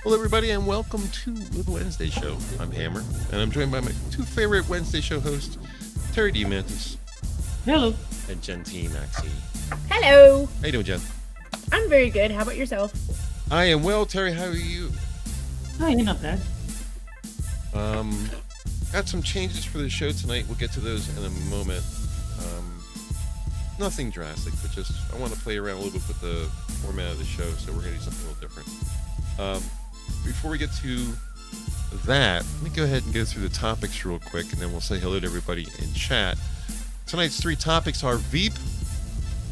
Hello, everybody, and welcome to the Wednesday Show. I'm Hammer, and I'm joined by my two favorite Wednesday Show hosts, Terry D. Mantis. Hello. And Jen T. Maxey. Hello. How you doing, Jen? I'm very good. How about yourself? I am well, Terry. How are you? Oh, you're not bad. Got some changes for the show tonight. We'll get to those in a moment. Nothing drastic, but just I want to play around a little bit with the format of the show, so we're going to do something a little different. Before we get to that, let me go ahead and go through the topics real quick, and then we'll say hello to everybody in chat. Tonight's three topics are Veep.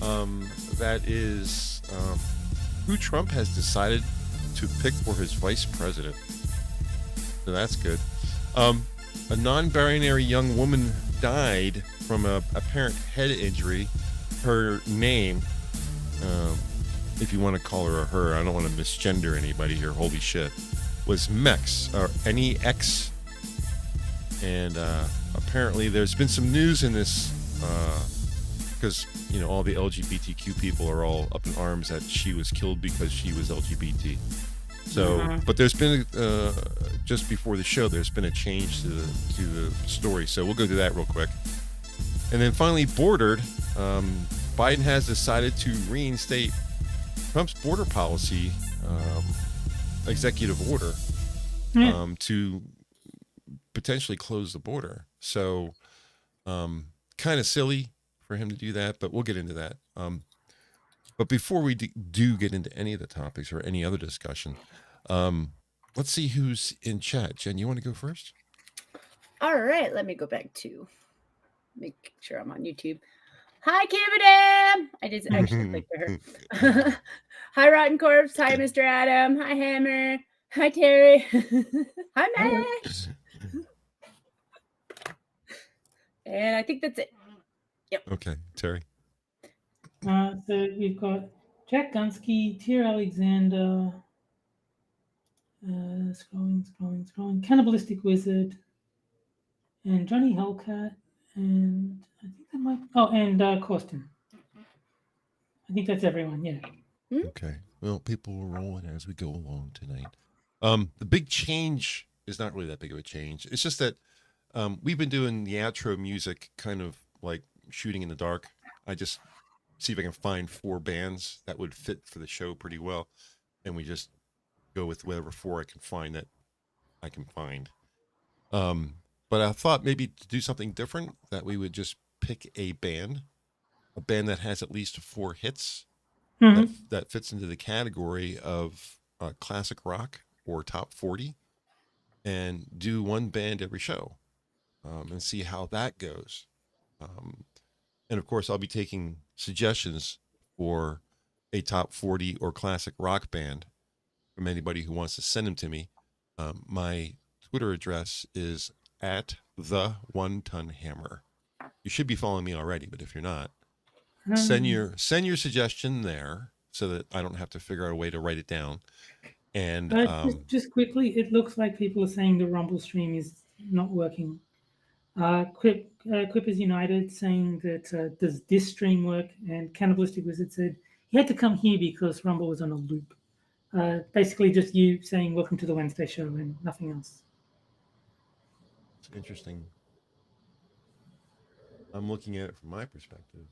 That is who Trump has decided to pick for his vice president. So that's good. A non-binary young woman died from a apparent head injury. Her name, if you want to call her a her, I don't want to misgender anybody here, holy shit, was Mex, or N-E-X. And apparently there's been some news in this, because, you know, all the LGBTQ people are all up in arms that she was killed because she was LGBT. So, but there's been, just before the show, there's been a change to the story. So we'll go through that real quick. And then finally, bordered, Biden has decided to reinstate Trump's border policy, executive order, to potentially close the border. So, kind of silly for him to do that, but we'll get into that. But before we do get into any of the topics or any other discussion, let's see who's in chat. Jen, you want to go first? All right, let me go back to make sure I'm on YouTube. Hi, Kevin. I just actually clicked for her. Hi, Rotten Corpse. Hi, Mr. Adam. Hi, Hammer. Hi, Terry. Hi, Max. And I think that's it. Yep. Okay, Terry. So we've got Jack Gunsky, Tyr Alexander, scrolling, Cannibalistic Wizard, and Johnny Hellcat, and I think that might. Oh, and Corsten. I think that's everyone. Yeah. Okay. Well, people are rolling as we go along tonight. The big change is not really that big of a change. It's just that we've been doing the outro music kind of like shooting in the dark. I just see if I can find 4 bands that would fit for the show pretty well, and we just go with whatever 4 I can find that I can find. But I thought maybe to do something different, that we would just pick a band that has at least 4 hits that fits into the category of classic rock or top 40, and do one band every show, and see how that goes. And of course, I'll be taking suggestions for a top 40 or classic rock band from anybody who wants to send them to me. My Twitter address is at theonetonhammer. You should be following me already, but if you're not, send your suggestion there so that I don't have to figure out a way to write it down. And just quickly, it looks like people are saying the Rumble stream is not working. Quippers United saying that does this stream work? And Cannibalistic Wizard said he had to come here because Rumble was on a loop. Basically, just you saying welcome to the Wednesday show and nothing else. It's interesting. I'm looking at it from my perspective.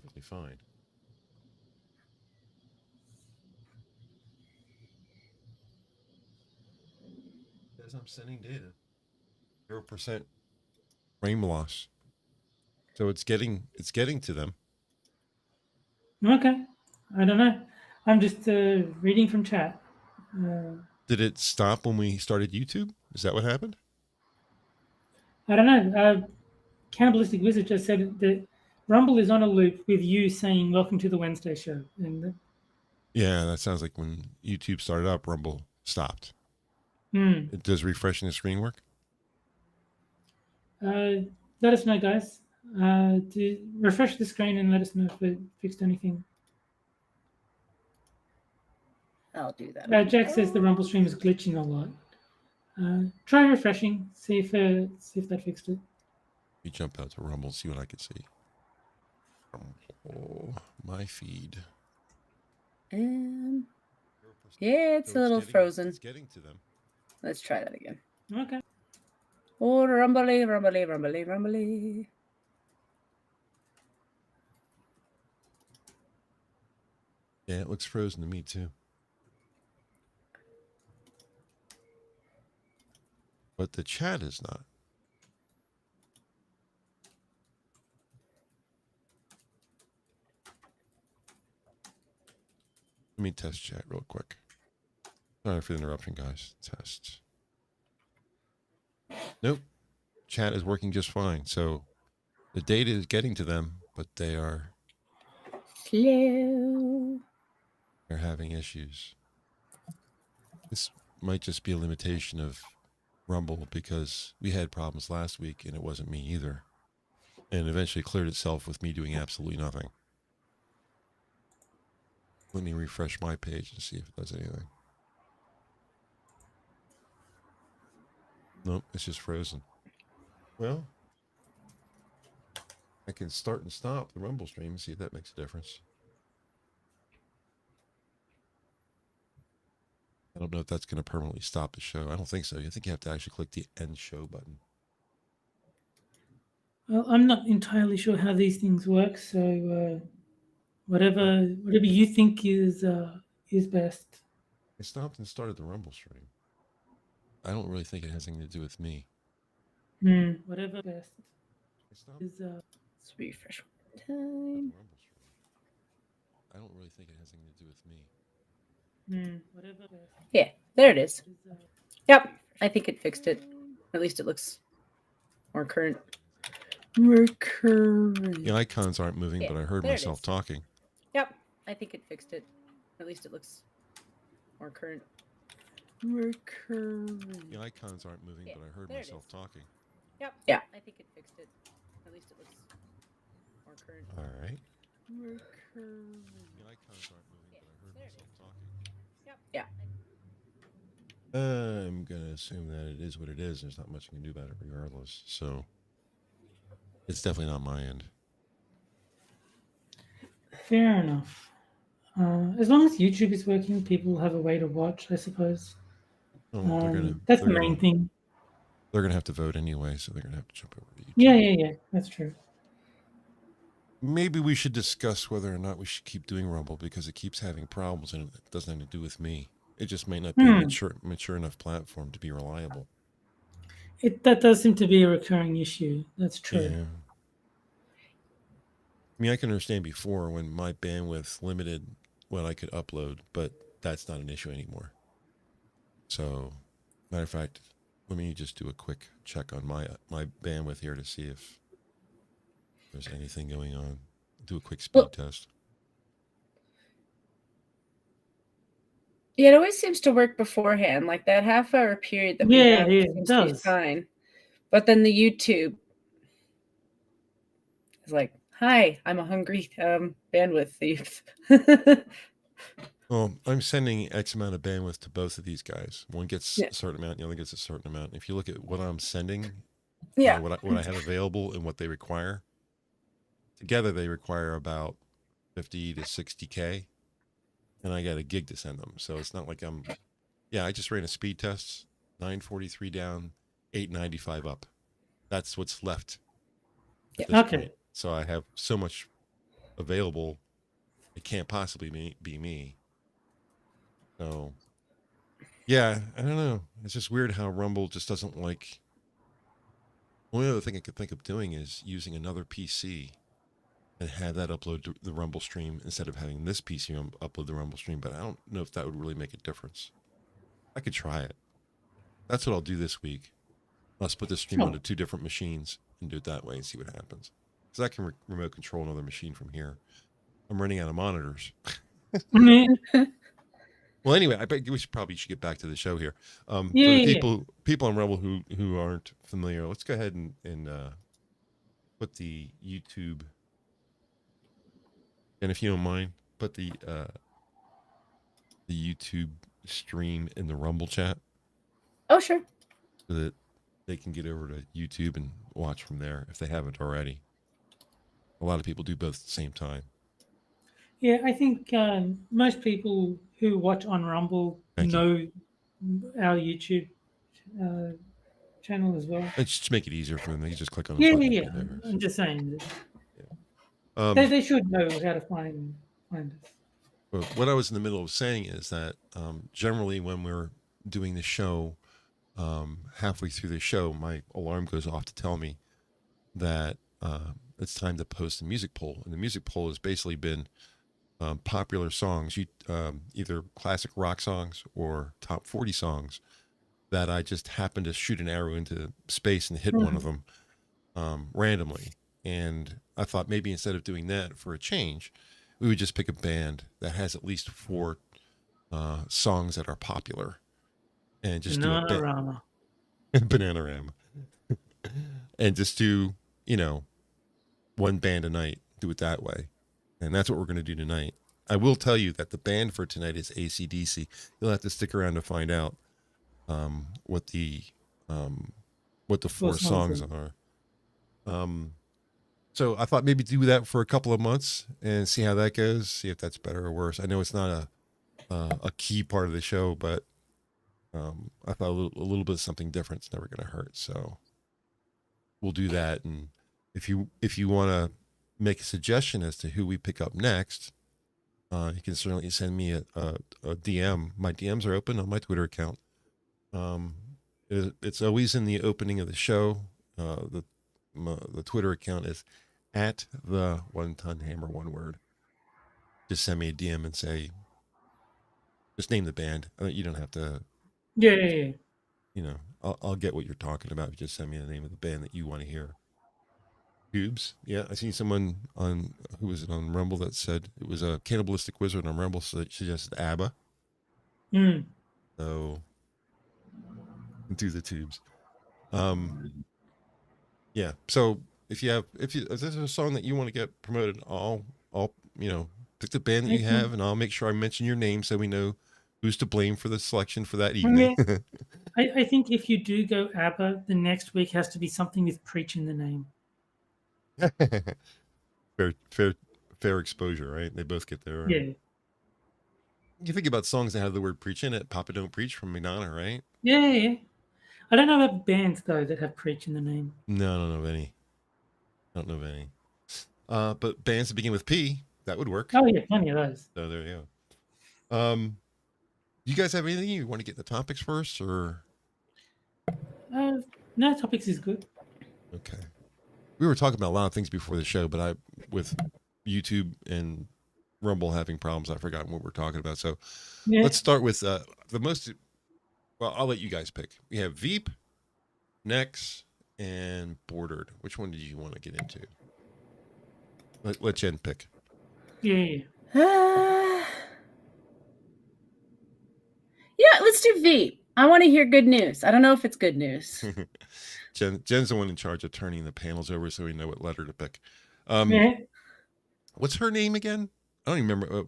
Perfectly fine. As I'm sending data, 0% frame loss. So it's getting to them. Okay, I don't know. I'm just reading from chat. Did it stop when we started YouTube? Is that what happened? I don't know. Cannibalistic Wizard just said that Rumble is on a loop with you saying welcome to the Wednesday show. And yeah, that sounds like when YouTube started up, Rumble stopped. Does refreshing the screen work? Let us know, guys. To refresh the screen and let us know if it fixed anything. I'll do that. Jack says the Rumble stream is glitching a lot. Try refreshing. See if that fixed it. You jump out to Rumble, see what I can see. Oh, my feed. Yeah, it's a little frozen. It's getting to them. Let's try that again. Okay. Oh, rumbly, rumbly, rumbly, rumbly. Yeah, it looks frozen to me too. But the chat is not. Let me test chat real quick. Sorry for the interruption, guys. Test. Nope. Chat is working just fine. So the data is getting to them, but they are slow. They're having issues. This might just be a limitation of Rumble because we had problems last week and it wasn't me either. And eventually cleared itself with me doing absolutely nothing. Let me refresh my page and see if it does anything. Nope, it's just frozen. Well, I can start and stop the Rumble stream and see if that makes a difference. I don't know if that's going to permanently stop the show. I don't think so. I think you have to actually click the end show button. Well, I'm not entirely sure how these things work, so whatever you think is best. I stopped and started the Rumble stream. I don't really think it has anything to do with me. Whatever best is. Let's refresh one time. I don't really think it has anything to do with me. Whatever best. Yeah, there it is. Yep, I think it fixed it. At least it looks more current. The icons aren't moving, but I heard myself talking. Yep, I think it fixed it. At least it looks more current. The icons aren't moving, but I heard myself talking. Yep. Yeah, I think it fixed it. At least it looks more current. All right. The icons aren't moving, but I heard myself talking. Yep. Yeah. I'm gonna assume that it is what it is. There's not much you can do about it, regardless. So it's definitely not my end. Fair enough. As long as YouTube is working, people have a way to watch, I suppose. Oh, that's the main thing. They're going to have to vote anyway, so they're going to have to jump over to YouTube. Yeah. That's true. Maybe we should discuss whether or not we should keep doing Rumble because it keeps having problems and it doesn't have to do with me. It just may not be a mature enough platform to be reliable. That does seem to be a recurring issue. That's true. Yeah. I mean, I can understand before when my bandwidth limited what I could upload, but that's not an issue anymore. So, matter of fact, let me just do a quick check on my bandwidth here to see if there's anything going on. Do a quick speed test. Yeah, it always seems to work beforehand, like that half-hour period that we have seems to be fine. But then the YouTube is like, "Hi, I'm a hungry bandwidth thief." Well, I'm sending X amount of bandwidth to both of these guys. One gets a certain amount, the other gets a certain amount. If you look at what I'm sending, what I have available and what they require, together they require about 50 to 60K, and I got a gig to send them. So it's not like I just ran a speed test, 943 down, 895 up. That's what's left at this point. So I have so much available, it can't possibly be me. So, yeah, I don't know. It's just weird how Rumble just doesn't like. Only other thing I could think of doing is using another PC and have that upload the Rumble stream instead of having this PC upload the Rumble stream. But I don't know if that would really make a difference. I could try it. That's what I'll do this week. Let's put this stream onto 2 different machines and do it that way and see what happens. Because I can remote control another machine from here. I'm running out of monitors. Well, anyway, I bet we should get back to the show here. For the people on Rumble who aren't familiar, let's go ahead and put the YouTube. And if you don't mind, put the YouTube stream in the Rumble chat. Oh, sure. So that they can get over to YouTube and watch from there if they haven't already. A lot of people do both at the same time. Yeah, I think most people who watch on Rumble Thank you. know our YouTube uh, channel as well. Let's just make it easier for them. They just click on the Yeah, button. yeah, Right yeah. there. I'm just saying that Um, they should know how to find us. but what I was in the middle of saying is that generally when we're doing the show, halfway through the show, my alarm goes off to tell me that it's time to post a music poll. And the music poll has basically been popular songs, either classic rock songs or top 40 songs that I just happened to shoot an arrow into space and hit one of them randomly. And I thought maybe instead of doing that for a change, we would just pick a band that has at least 4 songs that are popular and just do a Bananarama. Bananarama. And just do, one band a night, do it that way. And that's what we're going to do tonight. I will tell you that the band for tonight is AC/DC. You'll have to stick around to find out what the 4 songs are. So I thought maybe do that for a couple of months and see how that goes. See if that's better or worse. I know it's not a key part of the show, but I thought a little bit of something different is never going to hurt. So we'll do that. And if you want to make a suggestion as to who we pick up next, you can certainly send me a DM. My DMs are open on my Twitter account. It's always in the opening of the show. The Twitter account is at the @1tonhammer, one word. Just send me a DM and say, just name the band. You don't have to. Yeah. I'll get what you're talking about. Just send me the name of the band that you want to hear. Cubes. Yeah, I seen someone on on Rumble that said it was a Cannibalistic Wizard on Rumble, so they suggested ABBA. So do the tubes. Yeah. So if there's a song that you want to get promoted, I'll pick the band that you have, and I'll make sure I mention your name so we know who's to blame for the selection for that evening. Yeah. I think if you do go ABBA, the next week has to be something with preach in the name. fair exposure, right? They both get there. Yeah. You think about songs that have the word preach in it. Papa Don't Preach from Madonna, right? Yeah. I don't know about bands though that have preach in the name. No, I don't know of any. But bands that begin with P, that would work. Oh yeah, plenty of those. So there you go. You guys have anything you want to get the topics first, or? No, topics is good. Okay. We were talking about a lot of things before the show, but with YouTube and Rumble having problems, I've forgotten what we're talking about. So let's start with the most. Well, I'll let you guys pick. We have Veep, Nex, and Bordered. Which one did you want to get into? Let Jen pick. Yeah. Yeah, let's do Veep. I want to hear good news. I don't know if it's good news. Jen's the one in charge of turning the panels over so we know what letter to pick. What's her name again? I don't even remember. I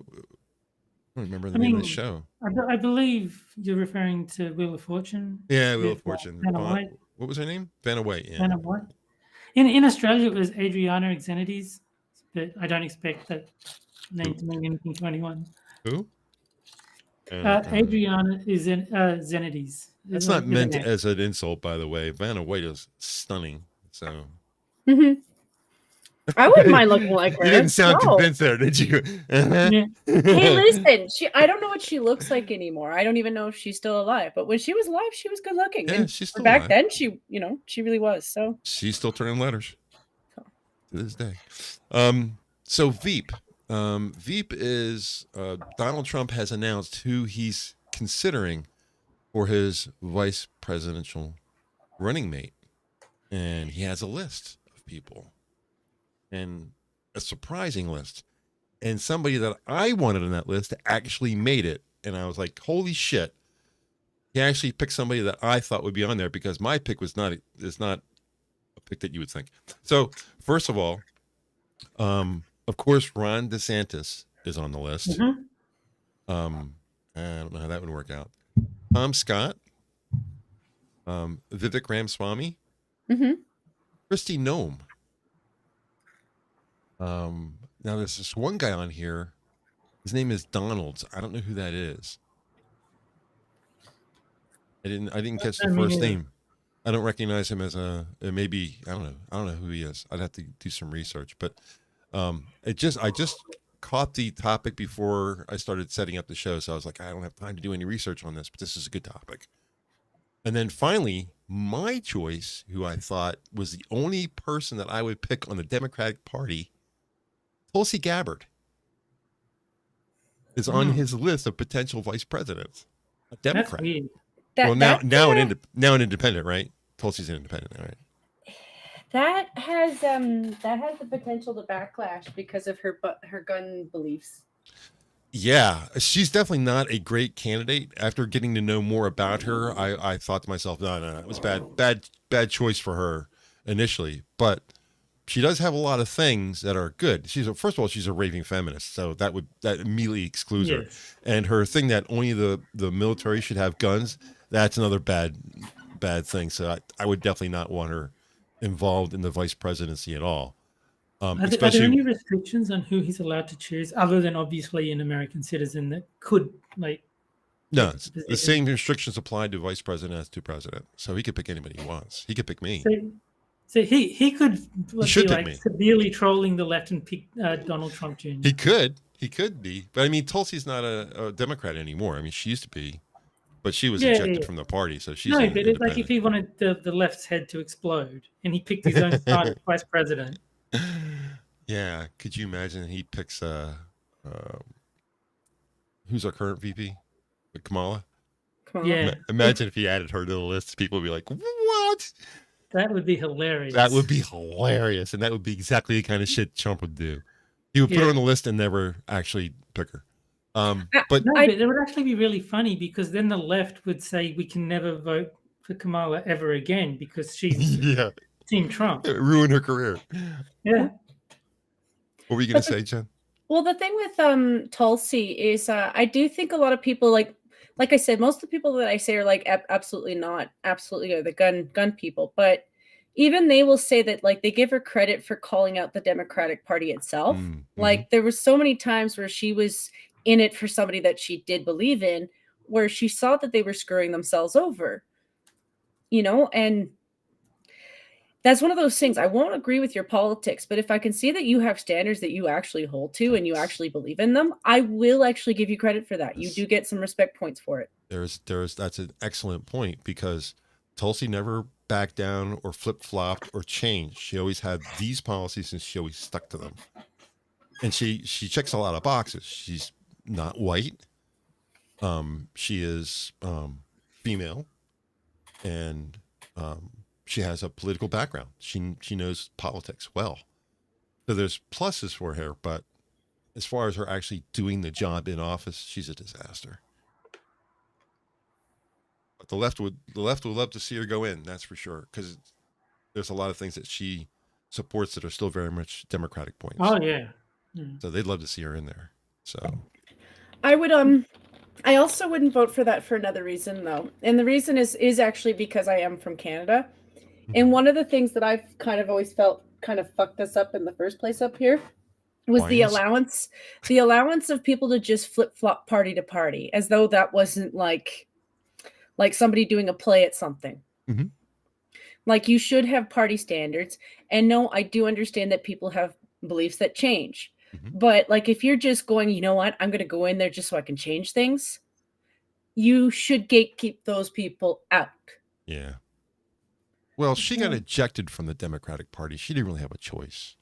don't remember the name of the show. I believe you're referring to Wheel of Fortune. Yeah, Wheel of Fortune. Vanna White. What was her name? Vanna White. Yeah. Vanna White. In Australia, it was Adriana Xenides, but I don't expect that name to mean anything to anyone. Who? Adriana is Xenides. That's not meant as an insult, by the way. Vanna White is stunning. So. I wouldn't mind looking like her. You didn't sound convinced there, did you? Hey, listen. I don't know what she looks like anymore. I don't even know if she's still alive. But when she was alive, she was good looking. Yeah, and she's still back alive. then, she really was. So she's still turning letters to this day. So Veep. Veep is Donald Trump has announced who he's considering for his vice presidential running mate, and he has a list of people, and a surprising list, and somebody that I wanted on that list actually made it, and I was like, holy shit. He actually picked somebody that I thought would be on there, because my pick is not a pick that you would think. So first of all, of course, Ron DeSantis is on the list. I don't know how that would work out. Tom Scott, Vivek Ramaswamy, Kristi Noem. Now there's this one guy on here His name is Donalds. I don't know who that is. I didn't catch the first name. I don't recognize him as maybe, I don't know who he is. I'd have to do some research, but I just caught the topic before I started setting up the show. So I was like, I don't have time to do any research on this, but this is a good topic. And then finally, my choice, who I thought was the only person that I would pick on the Democratic Party, Tulsi Gabbard, is on his list of potential vice presidents. A Democrat. That's weird. Well, now an independent, right? Tulsi's an independent, right? That has the potential to backlash because of her gun beliefs. Yeah, she's definitely not a great candidate. After getting to know more about her, I thought to myself, no, it was bad choice for her initially. But she does have a lot of things that are good. First of all, she's a raving feminist, so that immediately excludes her. And her thing that only the military should have guns, that's another bad thing. So I would definitely not want her involved in the vice presidency at all. Are there any restrictions on who he's allowed to choose, other than obviously an American citizen that could No, the same restrictions apply to vice president as to president. So he could pick anybody he wants. He could pick me. So he could be me. severely trolling the left and pick Donald Trump Jr. He could be, but I mean, Tulsi's not a Democrat anymore. I mean, she used to be, but she was ejected from the party, so she's but it's like if he wanted the left's head to explode and he picked his own vice president. Yeah, could you imagine he picks who's our current VP? Kamala? Yeah. Imagine if he added her to the list. People would be like, what? That would be hilarious. That would be hilarious. And that would be exactly the kind of shit Trump would do. He would put her on the list and never actually pick her. But it would actually be really funny, because then the left would say we can never vote for Kamala ever again because she's Team Trump. Ruin her career. Yeah. What were you going to say, Jen? Well, the thing with Tulsi is I do think a lot of people, like I said, most of the people that I say are like absolutely are the gun people, but even they will say that like they give her credit for calling out the Democratic Party itself. Like there were so many times where she was in it for somebody that she did believe in, where she saw that they were screwing themselves over, and that's one of those things. I won't agree with your politics, but if I can see that you have standards that you actually hold to and you actually believe in them, I will actually give you credit for that. You do get some respect points for it. That's an excellent point, because Tulsi never backed down or flip-flopped or changed. She always had these policies and she always stuck to them. And she checks a lot of boxes. She's not white. She is female, and she has a political background. She knows politics well. So there's pluses for her, but as far as her actually doing the job in office, she's a disaster. But the left would love to see her go in, that's for sure, because there's a lot of things that she supports that are still very much Democratic points. Oh yeah. So they'd love to see her in there. So I would I also wouldn't vote for that for another reason though. And the reason is actually because I am from Canada. And one of the things that I've kind of always felt kind of fucked us up in the first place up here was the allowance of people to just flip-flop party to party, as though that wasn't like somebody doing a play at something. Like, you should have party standards. And no, I do understand that people have beliefs that change. But like, if you're just going, you know what, I'm going to go in there just so I can change things, you should gatekeep those people out. Yeah. Well, she got ejected from the Democratic Party. She didn't really have a choice.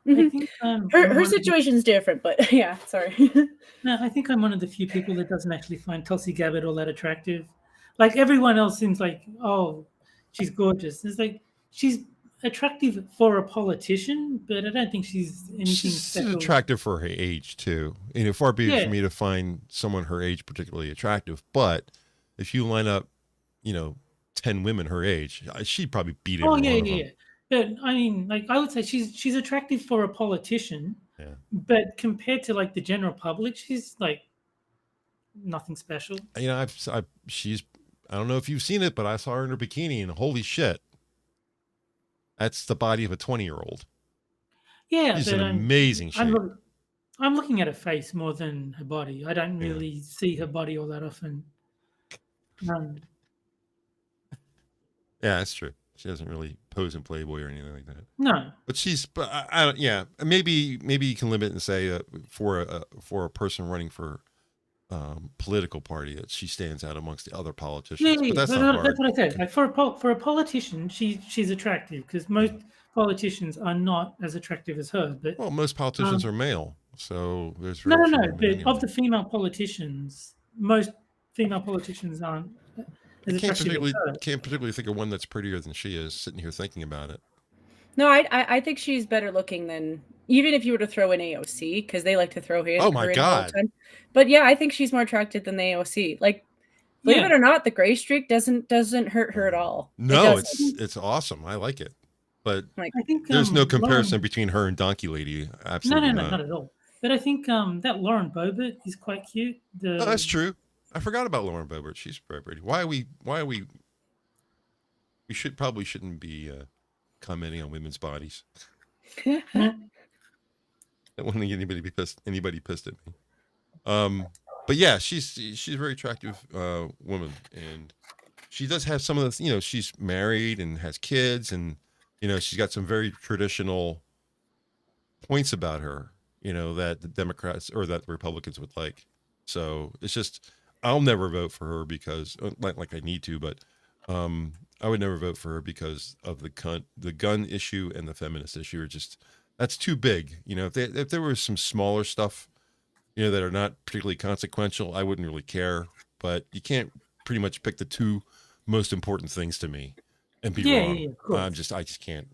I think, her situation's different, but yeah, sorry. No, I think I'm one of the few people that doesn't actually find Tulsi Gabbard all that attractive. Like, everyone else seems like, oh, she's gorgeous. It's like, she's attractive for a politician, but I don't think she's anything special. She's attractive for her age too. Far be it for me to find someone her age particularly attractive, but if you line up, 10 women her age, she'd probably beat every one of them. But I mean, like, I would say she's attractive for a politician. Yeah. But compared to like the general public, she's like nothing special. I don't know if you've seen it, but I saw her in her bikini, and holy shit, that's the body of a 20-year-old. Yeah, she's in amazing shape. I'm looking at her face more than her body. I don't Yeah. really see her body all that often. Yeah, that's true. She doesn't really pose in Playboy or anything like that. No. But I don't. Yeah, maybe you can limit and say for a person running for political party that she stands out amongst the other politicians. Yeah. But that's not hard. That's what I said. Like for a politician, she's attractive because most politicians are not as attractive as her. But Well, most politicians are male, so there's no. very few women But anyway. of the female politicians, most female politicians aren't as attractive as her. Can't particularly think of one that's prettier than she is. Sitting here thinking about it. No, I think she's better looking than even if you were to throw in AOC because they like to throw her. Oh my her in God. all the time. But yeah, I think she's more attractive than the AOC. Like, believe it or not, the gray streak doesn't hurt her at all. No, it's awesome. I like it, but like I think there's no comparison between her and Donkey Lady. Absolutely no, not at all. But I think that Lauren Boebert is quite cute. Oh, that's true. I forgot about Lauren Boebert. She's very pretty. Why are we? We shouldn't be commenting on women's bodies. I don't want to get anybody pissed at me. But yeah, she's a very attractive woman, and she does have some of the, she's married and has kids, and she's got some very traditional points about her, that the Democrats or that the Republicans would like. So it's just, I'll never vote for her because, like I need to, but I would never vote for her because of the gun issue and the feminist issue. Are just, that's too big. If there was some smaller stuff, that are not particularly consequential, I wouldn't really care. But you can't pretty much pick the two most important things to me and be wrong. Yeah, of course. I just can't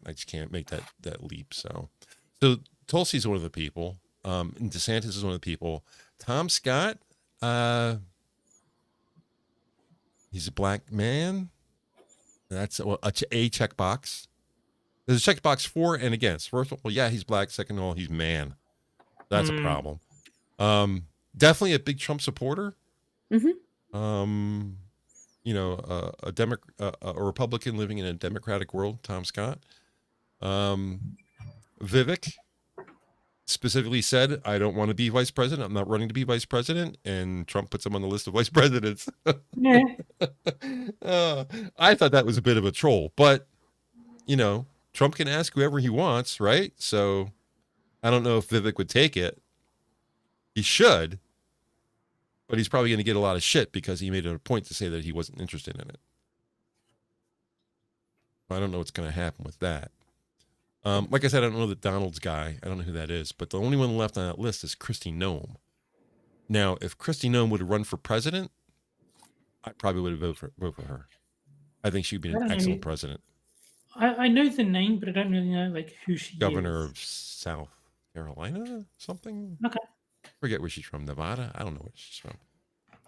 make that leap. So Tulsi's one of the people. And DeSantis is one of the people. Tom Scott, he's a black man. That's a checkbox. There's a checkbox for and against. First of all, yeah, he's black. Second of all, he's man. That's a problem. Definitely a big Trump supporter. Mm-hmm. A Republican living in a Democratic world, Tom Scott. Vivek specifically said, I don't want to be vice president. I'm not running to be vice president. And Trump puts him on the list of vice presidents. Yeah. I thought that was a bit of a troll, but Trump can ask whoever he wants, right? So I don't know if Vivek would take it. He should, but he's probably going to get a lot of shit because he made it a point to say that he wasn't interested in it. I don't know what's going to happen with that. Like I said, I don't know the Donald's guy. I don't know who that is, but the only one left on that list is Kristi Noem. Now, if Kristi Noem would have run for president, I probably would have voted for her. I think she'd be an excellent president. I know the name, but I don't really know who she Governor is. of South Carolina, something. Okay. I forget where she's from. Nevada. I don't know where she's from.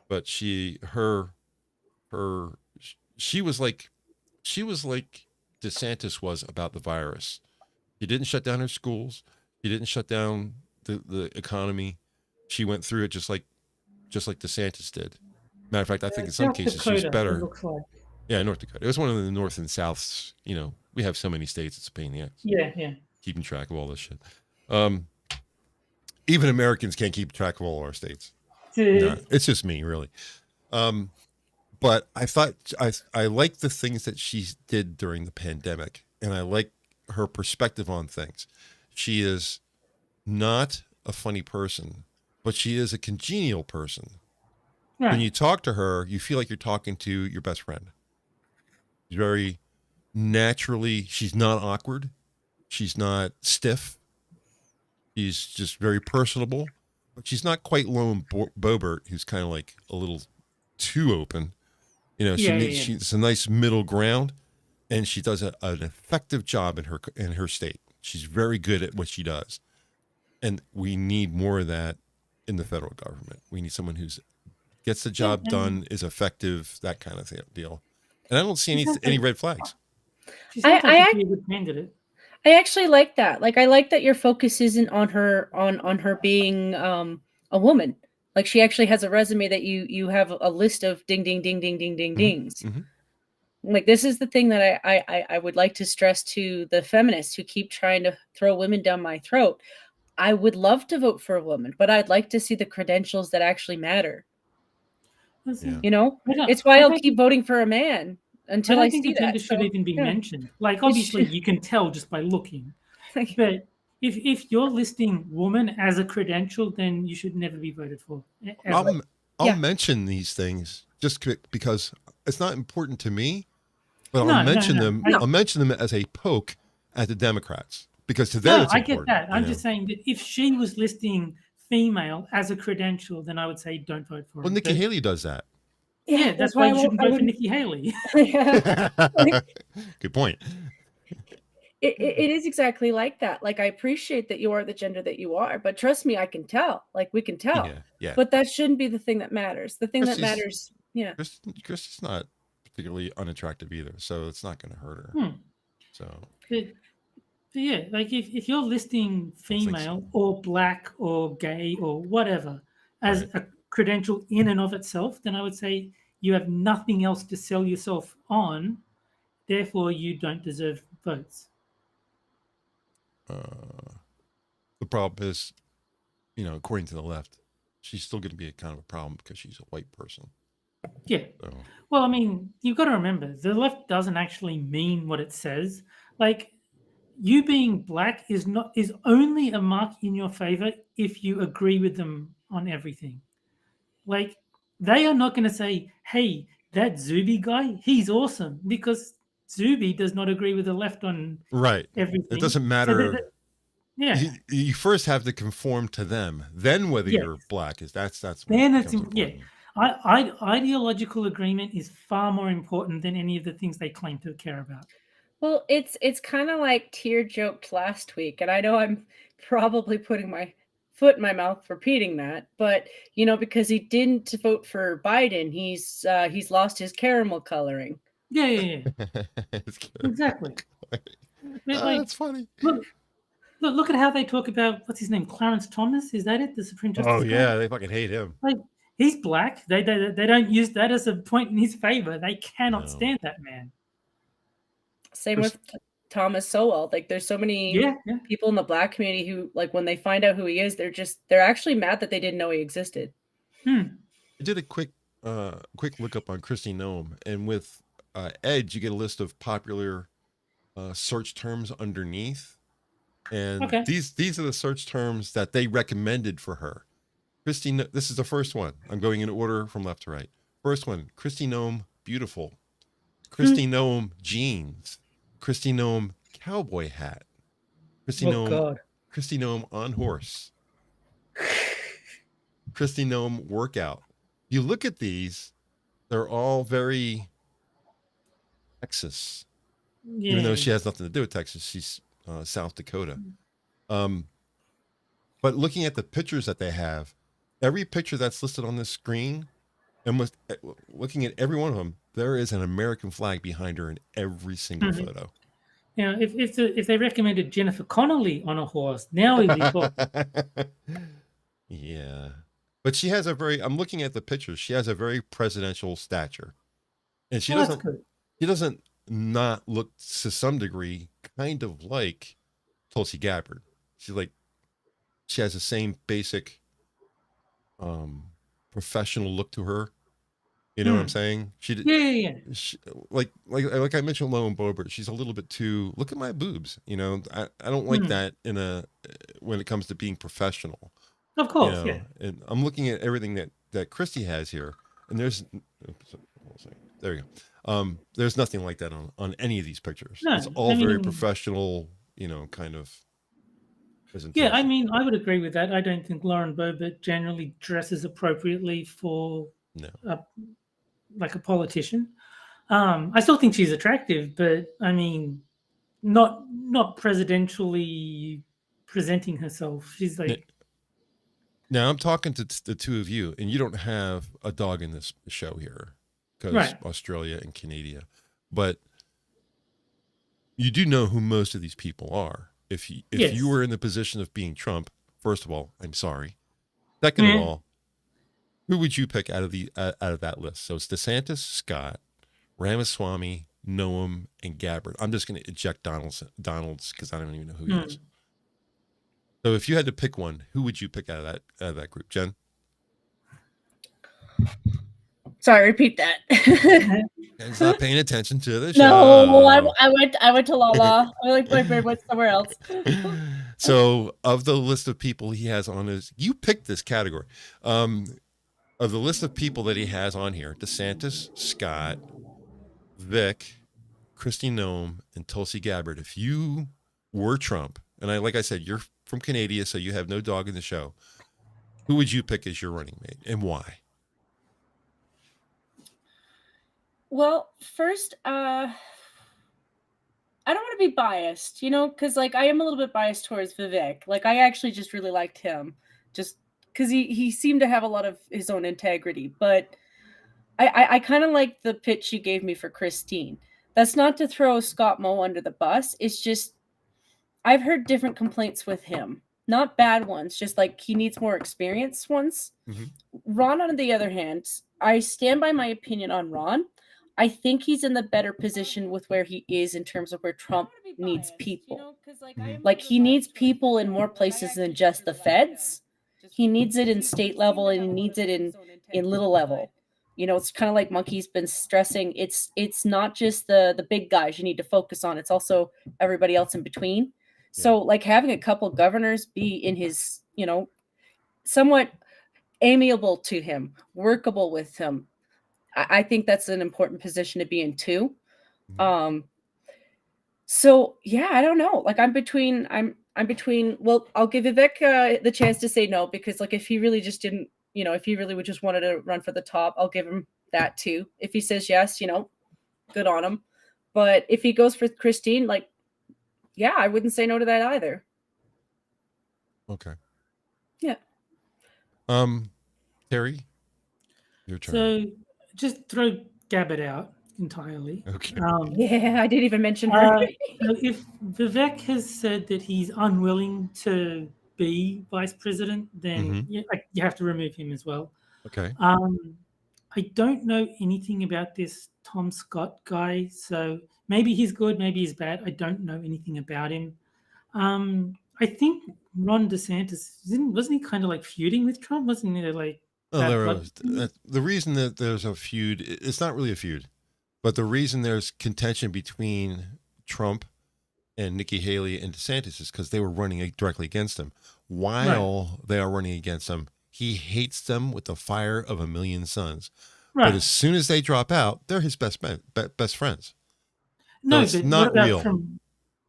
But she was like DeSantis was about the virus. He didn't shut down her schools. He didn't shut down the economy. She went through it just like DeSantis did. Matter of fact, I think in some cases she's better. Yeah, North Dakota. It was one of the North and Souths. We have so many states. It's a pain in the ass. Yeah. Keeping track of all this shit. Even Americans can't keep track of all our states. No, it's just me, really. But I thought I liked the things that she did during the pandemic, and I like her perspective on things. She is not a funny person, but she is a congenial person. Right. When you talk to her, you feel like you're talking to your best friend. She's very naturally, she's not awkward. She's not stiff. She's just very personable, but she's not quite Lauren Boebert, who's kind of like a little too open. She's a nice middle ground, and she does an effective job in her state. She's very good at what she does, and we need more of that in the federal government. We need someone who's gets the job done, is effective, that kind of deal. And I don't see any red flags. I be a good candidate. I actually like that. I like that your focus isn't on her being a woman. Like, she actually has a resume that you have a list of ding ding ding ding ding ding dings. Mm-hmm. Like, this is the thing that I would like to stress to the feminists who keep trying to throw women down my throat. I would love to vote for a woman, but I'd like to see the credentials that actually matter. Yeah. You know, I don't- it's why I I'll don't keep voting for a man I until don't I think see the gender that. should So, even be yeah. mentioned. Like, obviously, should. you can tell just by looking. Like, But if you're listing woman as a credential, then you should never be voted for. Ever. I'll Yeah. mention these things just because it's not important to me, but No, I'll no, mention no. them. I- I'll mention them as a poke at the Democrats because to them No, it's I get important. that. I'm you know? just saying that if she was listing female as a credential, then I would say don't vote for her. Well, Nikki But- Haley does that. Yeah, that's why you shouldn't vote for Nikki Haley. Yeah. Good point. It is exactly like that. Like, I appreciate that you are the gender that you are, but trust me, I can tell. Like, we can tell. Yeah, yeah. But that shouldn't be the thing that matters. The thing that Christy's- matters, yeah. Chris is not particularly unattractive either, so it's not going to hurt her. So But yeah, like if you're listing female or black or gay or whatever as a credential in and of itself, then I would say you have nothing else to sell yourself on. Therefore, you don't deserve votes. the problem is, according to the left, she's still going to be a kind of a problem because she's a white person. Yeah. So. Well, I mean, you've got to remember the left doesn't actually mean what it says. Like, you being black is only a mark in your favor if you agree with them on everything. Like, they are not going to say, "Hey, that Zuby guy, he's awesome," because Zuby does not agree with the left on everything. It doesn't matter. So yeah. You first have to conform to them. Then whether you're black that's then it's important. Ideological agreement is far more important than any of the things they claim to care about. Well, it's kind of like Tier joked last week, and I know I'm probably putting my foot in my mouth repeating that, but because he didn't vote for Biden, he's lost his caramel coloring. Yeah. Exactly. That's funny. Look at how they talk about what's his name, Clarence Thomas. Is that it? The Supreme Justice. Oh yeah, they fucking hate him. Like, he's black. They don't use that as a point in his favor. They cannot stand that man. Same with Thomas Sowell. Like, there's so many people in the black community who, like, when they find out who he is, they're actually mad that they didn't know he existed. I did a quick look up on Kristi Noem, and with Edge, you get a list of popular search terms underneath, and these are the search terms that they recommended for her. This is the first one. I'm going in order from left to right. First one, Kristi Noem, beautiful. Kristi Noem, jeans. Kristi Noem, cowboy hat. Kristi Noem, on horse. Kristi Noem, workout. You look at these, they're all very Texas. Even though she has nothing to do with Texas, she's South Dakota. But looking at the pictures that they have, every picture that's listed on this screen, and looking at every one of them, there is an American flag behind her in every single photo. Yeah, if they recommended Jennifer Connelly on a horse, now we'd be talking. Yeah, but she has I'm looking at the pictures. She has a very presidential stature, and she doesn't not look to some degree kind of like Tulsi Gabbard. She has the same basic professional look to her. You know what I'm saying? She, like I mentioned, Lo and Bobert, she's a little bit too. Look at my boobs. I don't like that when it comes to being professional. Of course, yeah. And I'm looking at everything that Kristi has here, and there you go. There's nothing like that on any of these pictures. No, it's all very professional. Kind of. Yeah, I mean, I would agree with that. I don't think Lauren Boebert generally dresses appropriately for like a politician. I still think she's attractive, but I mean, not presidentially presenting herself. She's like. Now I'm talking to the two of you, and you don't have a dog in this show here because Australia and Canada, but you do know who most of these people are. If you were in the position of being Trump, first of all, I'm sorry. Second of all, who would you pick out of that list? So it's DeSantis, Scott, Ramaswamy, Noem, and Gabbard. I'm just going to eject Donald's because I don't even know who he is. So if you had to pick one, who would you pick out of that group, Jen? Sorry, repeat that. Jen's not paying attention to the show. No, I went to Lala. I like my brain went somewhere else. So of the list of people he has on his, you picked this category. Of the list of people that he has on here, DeSantis, Scott, Vic, Kristi Noem, and Tulsi Gabbard. If you were Trump, and like I said, you're from Canada, so you have no dog in the show, who would you pick as your running mate and why? Well, first, I don't want to be biased, you know, because like I am a little bit biased towards Vivek. Like I actually just really liked him, just because he seemed to have a lot of his own integrity. But I kind of like the pitch you gave me for Christine. That's not to throw Scott Moe under the bus. It's just I've heard different complaints with him, not bad ones, just like he needs more experienced ones. Mm-hmm. Ron, on the other hand, I stand by my opinion on Ron. I think he's in the better position with where he is in terms of where Trump needs people. Like he needs people in more places than just the feds. He needs it in state level and he needs it in little level. You know, it's kind of like Monkey's been stressing. It's not just the big guys you need to focus on. It's also everybody else in between. Yeah. So like having a couple governors be in his, you know, somewhat amiable to him, workable with him. I think that's an important position to be in too. So yeah, I don't know. Like I'm between. Well, I'll give Vivek the chance to say no because like if he really just didn't, you know, if he really would just wanted to run for the top, I'll give him that too. If he says yes, you know, good on him. But if he goes for Christine, like, yeah, I wouldn't say no to that either. Okay. Yeah. Terry, your turn. So just throw Gabbard out entirely. Okay. Yeah, I didn't even mention her. If Vivek has said that he's unwilling to be vice president, then you have to remove him as well. Okay. I don't know anything about this Tom Scott guy, so maybe he's good, maybe he's bad. I don't know anything about him. I think Ron DeSantis wasn't he kind of like feuding with Trump? Wasn't he like? The reason that there's a feud, it's not really a feud, but the reason there's contention between Trump and Nikki Haley and DeSantis is because they were running directly against him. While they are running against him, he hates them with the fire of a million suns. Right. But as soon as they drop out, they're his best friends. No, so it's but not real.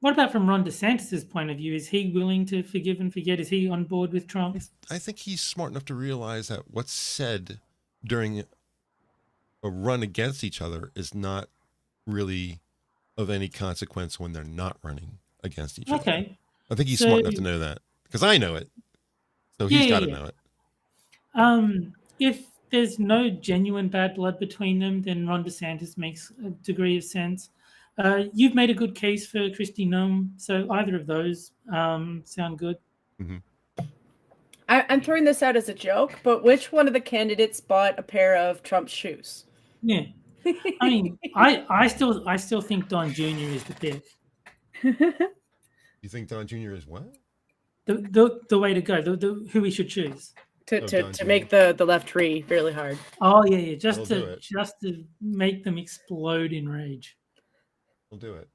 What about from Ron DeSantis' point of view? Is he willing to forgive and forget? Is he on board with Trump? I think he's smart enough to realize that what's said during a run against each other is not really of any consequence when they're not running against each other. Okay. I think he's smart enough to know that because I know it. So he's got to know it. If there's no genuine bad blood between them, then Ron DeSantis makes a degree of sense. You've made a good case for Kristi Noem, so either of those sound good. Mm-hmm. I'm throwing this out as a joke, but which one of the candidates bought a pair of Trump's shoes? Yeah, I mean, I still think Don Jr. is the pick. You think Don Jr. is what? The way to go, who we should choose to make the left really hard. Oh yeah, just to make them explode in rage. We'll do it.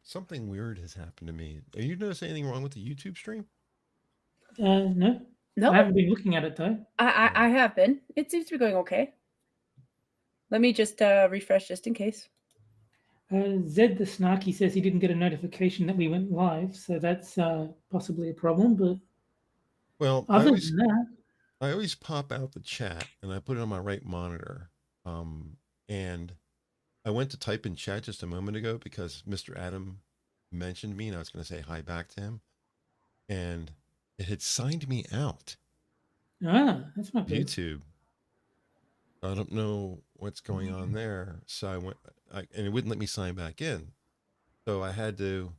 Something weird has happened to me. Are you noticing anything wrong with the YouTube stream? No. I haven't been looking at it though. I have been. It seems to be going okay. Let me just refresh just in case. Zed the Snarky says he didn't get a notification that we went live, so that's possibly a problem. But other than that, I always pop out the chat and I put it on my right monitor. And I went to type in chat just a moment ago because Mr. Adam mentioned me and I was going to say hi back to him. And it had signed me out. That's not good. YouTube. I don't know what's going on there. So I went, and it wouldn't let me sign back in. So I had to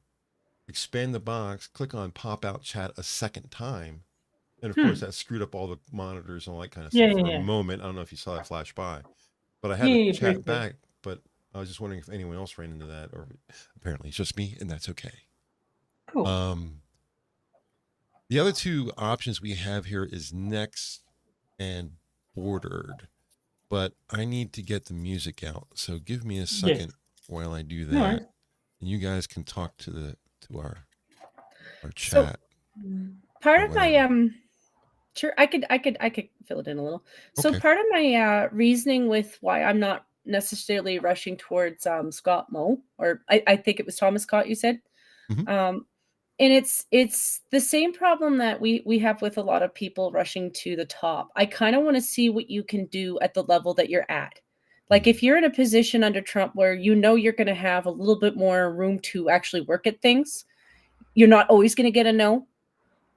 expand the box, click on pop out chat a second time. And of course that screwed up all the monitors and all that kind of stuff for a moment. I don't know if you saw that flash by, but I had to chat back, but I was just wondering if anyone else ran into that, or apparently it's just me, and that's okay. Cool. The other two options we have here is next and bordered, but I need to get the music out. So give me a second while I do that, right. and you guys can talk to our So chat. part or of my whatever. sure, I could fill it in a little. So Okay. part of my reasoning with why I'm not necessarily rushing towards Scott Moe, or I think it was Thomas Scott you said. Mhm. And it's the same problem that we have with a lot of people rushing to the top. I kind of want to see what you can do at the level that you're at. Like Mhm. if you're in a position under Trump where you know you're going to have a little bit more room to actually work at things, you're not always going to get a no.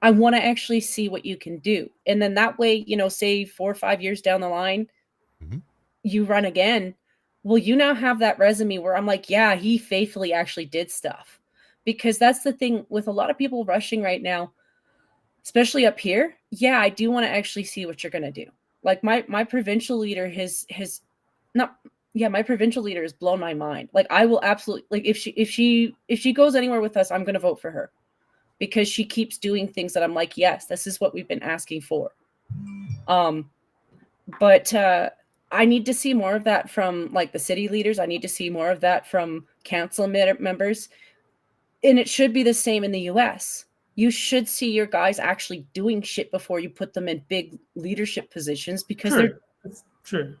I want to actually see what you can do. And then that way, you know, say 4 or 5 years down the line, Mhm. you run again. Well, you now have that resume where I'm like, yeah, he faithfully actually did stuff. Because that's the thing with a lot of people rushing right now, especially up here. Yeah, I do want to actually see what you're gonna do. Like my provincial leader has not yeah, my provincial leader has blown my mind. Like I will absolutely like if she goes anywhere with us, I'm gonna vote for her because she keeps doing things that I'm like, yes, this is what we've been asking for. But I need to see more of that from like the city leaders. I need to see more of that from council members. And it should be the same in the US. You should see your guys actually doing shit before you put them in big leadership positions because True. That's true.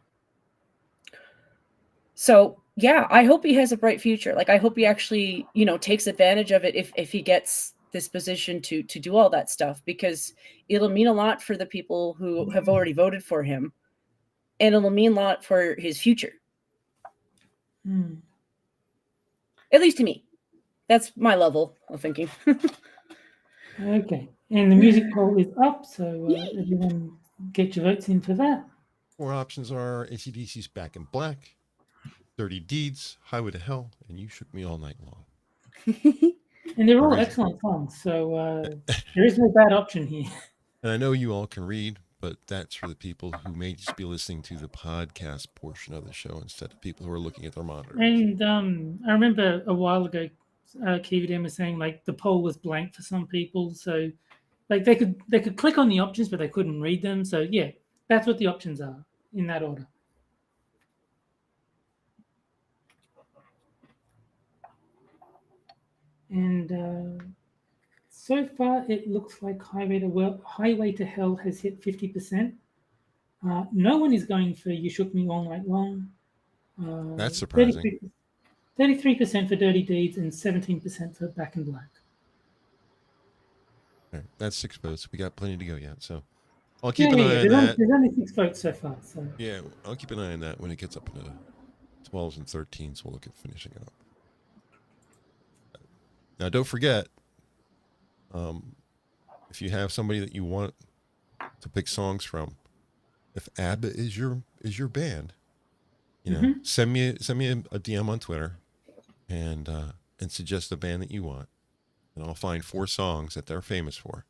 So yeah, I hope he has a bright future. Like I hope he actually, you know, takes advantage of it if he gets this position to do all that stuff because it'll mean a lot for the people who have already voted for him and it'll mean a lot for his future. At least to me. That's my level of thinking. Okay. And the music poll is up, so everyone get your votes in for that. 4 options are AC/DC's Back in Black, Dirty Deeds, Highway to Hell, and You Shook Me All Night Long. And they're all Or is it- excellent songs, so there is no bad option here. And I know you all can read, but that's for the people who may just be listening to the podcast portion of the show instead of people who are looking at their monitors. And I remember a while ago, KVDM was saying like the poll was blank for some people, so like they could click on the options, but they couldn't read them. So yeah, that's what the options are in that order. And so far, it looks like Highway to Hell has hit 50%. No one is going for You Shook Me All Night Long. That's surprising. 33% for Dirty Deeds and 17% for Back in Black. Right, that's 6 votes. We got plenty to go yet, so I'll keep an eye on there's that. There's only 6 votes so far. So yeah, I'll keep an eye on that when it gets up into 12s and 13s. We'll look at finishing it up. Now, don't forget, if you have somebody that you want to pick songs from, if ABBA is your band, you know, send me a DM on Twitter and suggest a band that you want, and I'll find 4 songs that they're famous for.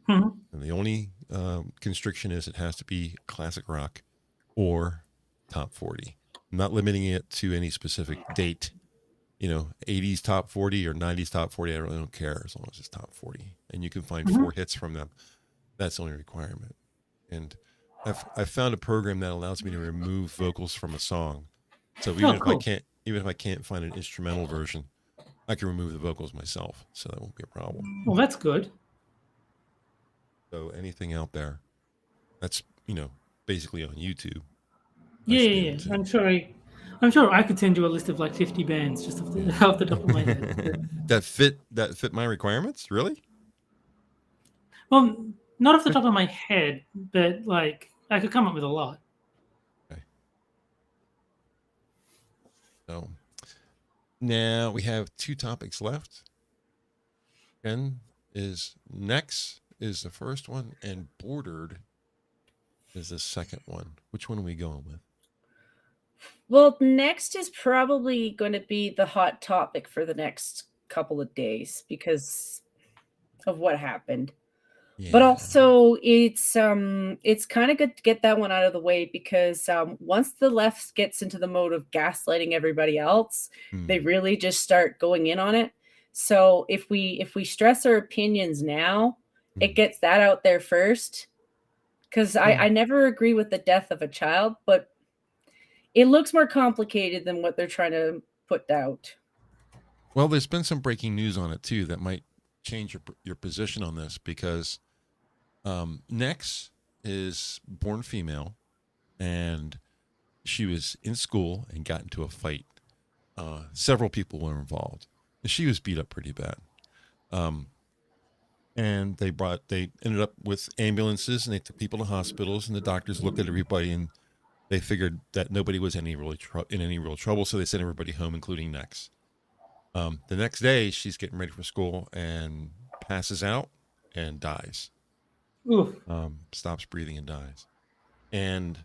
And the only constriction is it has to be classic rock or top 40. I'm not limiting it to any specific date. You know, 80s top 40 or 90s top 40, I really don't care as long as it's top 40. And you can find 4 hits from them. That's the only requirement. And I've found a program that allows me to remove vocals from a song. So even if I can't find an instrumental version, I can remove the vocals myself. So that won't be a problem. Well, that's good. So anything out there, that's, you know, basically on YouTube. Yeah. I'm sure I could send you a list of like 50 bands just off the top of my head. that fit my requirements, really? Well, not off the top of my head, but like I could come up with a lot. Okay. So now we have 2 topics left. Ken is next is the first one, and bordered is the second one. Which one are we going with? Well, next is probably going to be the hot topic for the next couple of days because of what happened. Yeah. But also it's kind of good to get that one out of the way because once the left gets into the mode of gaslighting everybody else, they really just start going in on it. So if we stress our opinions now, it gets that out there first. Because I never agree with the death of a child, but it looks more complicated than what they're trying to put out. Well, there's been some breaking news on it too that might change your position on this, because Nex is born female, and she was in school and got into a fight. Several people were involved. She was beat up pretty bad. And they ended up with ambulances, and they took people to hospitals, and the doctors looked at everybody, and they figured that nobody was in any real trouble, so they sent everybody home, including Nex. The next day, she's getting ready for school and passes out and dies. Stops breathing and dies. And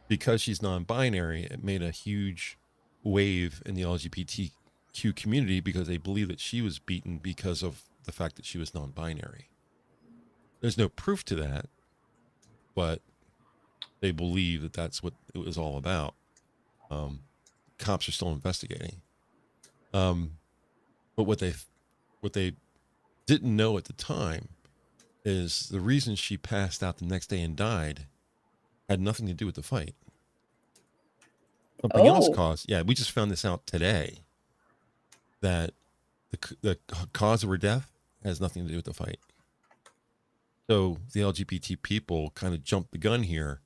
because she's non-binary, it made a huge wave in the LGBTQ community, because they believe that she was beaten because of the fact that she was non-binary. There's no proof to that, but they believe that that's what it was all about. Cops are still investigating. But what they didn't know at the time is the reason she passed out the next day and died had nothing to do with the fight. Something else caused. Yeah, we just found this out today, that the cause of her death has nothing to do with the fight. So the LGBT people kind of jumped the gun here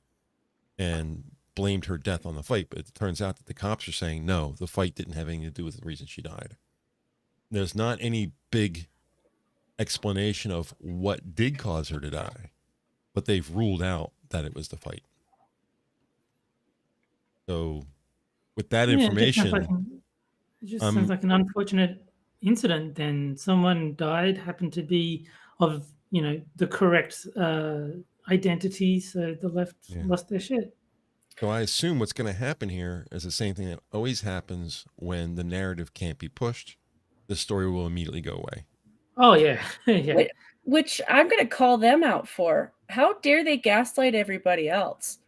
and blamed her death on the fight, but it turns out that the cops are saying no, the fight didn't have anything to do with the reason she died. There's not any big explanation of what did cause her to die, but they've ruled out that it was the fight. So with that information, it just sounds like an unfortunate incident. Then someone died, happened to be of, the correct identity, so the left lost their shit. So I assume what's going to happen here is the same thing that always happens when the narrative can't be pushed. The story will immediately go away. Oh, yeah. Yeah. Which I'm going to call them out for. How dare they gaslight everybody else?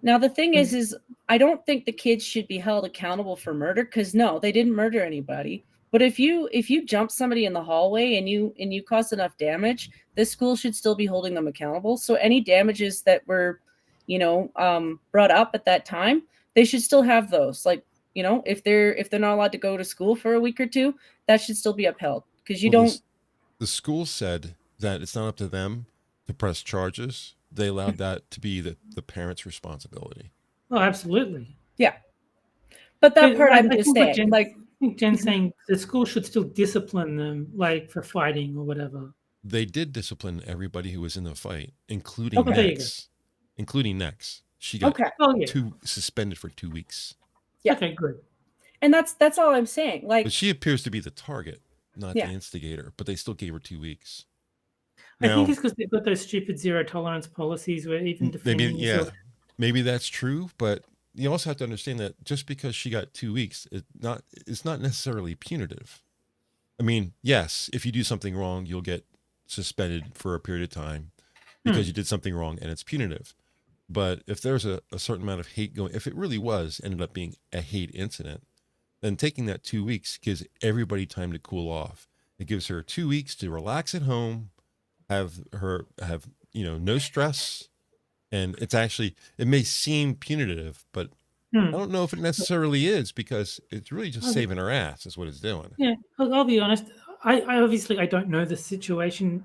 Now, the thing is I don't think the kids should be held accountable for murder, because no, they didn't murder anybody. But if you jump somebody in the hallway and you cause enough damage, this school should still be holding them accountable. So any damages that were, brought up at that time, they should still have those. Like, if they're not allowed to go to school for a week or two, that should still be upheld, because the school said that it's not up to them to press charges. They allowed that to be the parents' responsibility. Oh, absolutely. Yeah. But that part I'm just saying, I think Jen's saying the school should still discipline them, like for fighting or whatever. They did discipline everybody who was in the fight, including Nex. Including Nex. She got suspended for 2 weeks. Yeah. Okay, good. And that's all I'm saying. But she appears to be the target, not the instigator, but they still gave her 2 weeks. Now, I think it's because they've got those stupid zero tolerance policies where even defending maybe that's true, but you also have to understand that just because she got 2 weeks, it's not necessarily punitive. I mean, yes, if you do something wrong, you'll get suspended for a period of time because you did something wrong, and it's punitive. But if there's a certain amount of hate going, if it really ended up being a hate incident, then taking that 2 weeks gives everybody time to cool off. It gives her 2 weeks to relax at home, have no stress. And it may seem punitive, but I don't know if it necessarily is, because it's really just saving her ass is what it's doing. Yeah, I'll be honest. I obviously don't know the situation,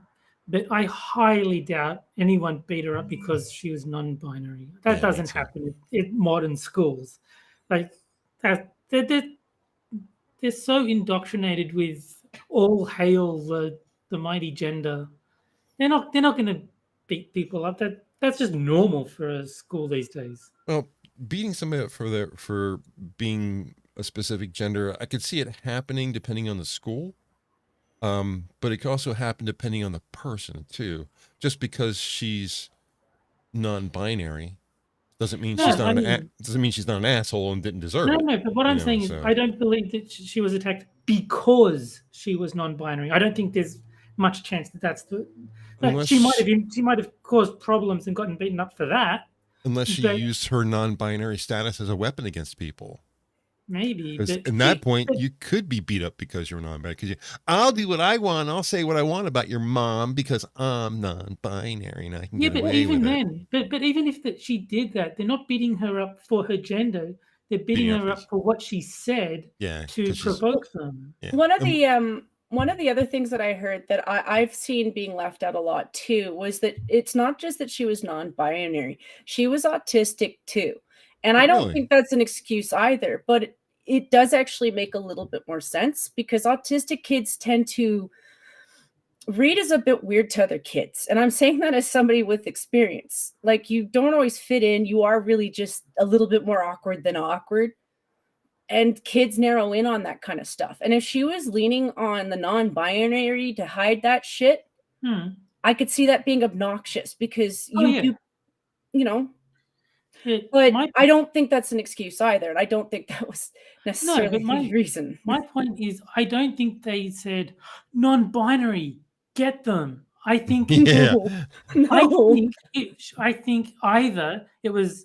but I highly doubt anyone beat her up because she was non-binary. That doesn't happen in modern schools. Like they're so indoctrinated with all hail the mighty gender. They're not going to beat people up. That's just normal for a school these days. Well, beating somebody up for being a specific gender, I could see it happening depending on the school. But it could also happen depending on the person too. Just because she's non-binary doesn't mean she's not an asshole and didn't deserve it. No, but what I'm saying is I don't believe that she was attacked because she was non-binary. I don't think there's much chance that that's the. She might have caused problems and gotten beaten up for that. Unless she used her non-binary status as a weapon against people. maybe. Because But in that point, you could be beat up because you're non-binary. Because I'll do what I want. I'll say what I want about your mom because I'm non-binary and I can yeah, get but away even with it. then, but even if that she did that, they're not beating her up for her gender. They're beating her up for what she said Yeah, to provoke them. Yeah. One of the other things that I heard that I've seen being left out a lot too was that it's not just that she was non-binary, she was autistic too. And I don't think that's an excuse either, but it does actually make a little bit more sense because autistic kids tend to read is a bit weird to other kids. And I'm saying that as somebody with experience. Like, you don't always fit in. You are really just a little bit more awkward than awkward. And kids narrow in on that kind of stuff. And if she was leaning on the non-binary to hide that shit, I could see that being obnoxious because you know. But I don't think that's an excuse either. And I don't think that was necessarily the reason. My point is, I don't think they said non-binary, get them. I think I think either it was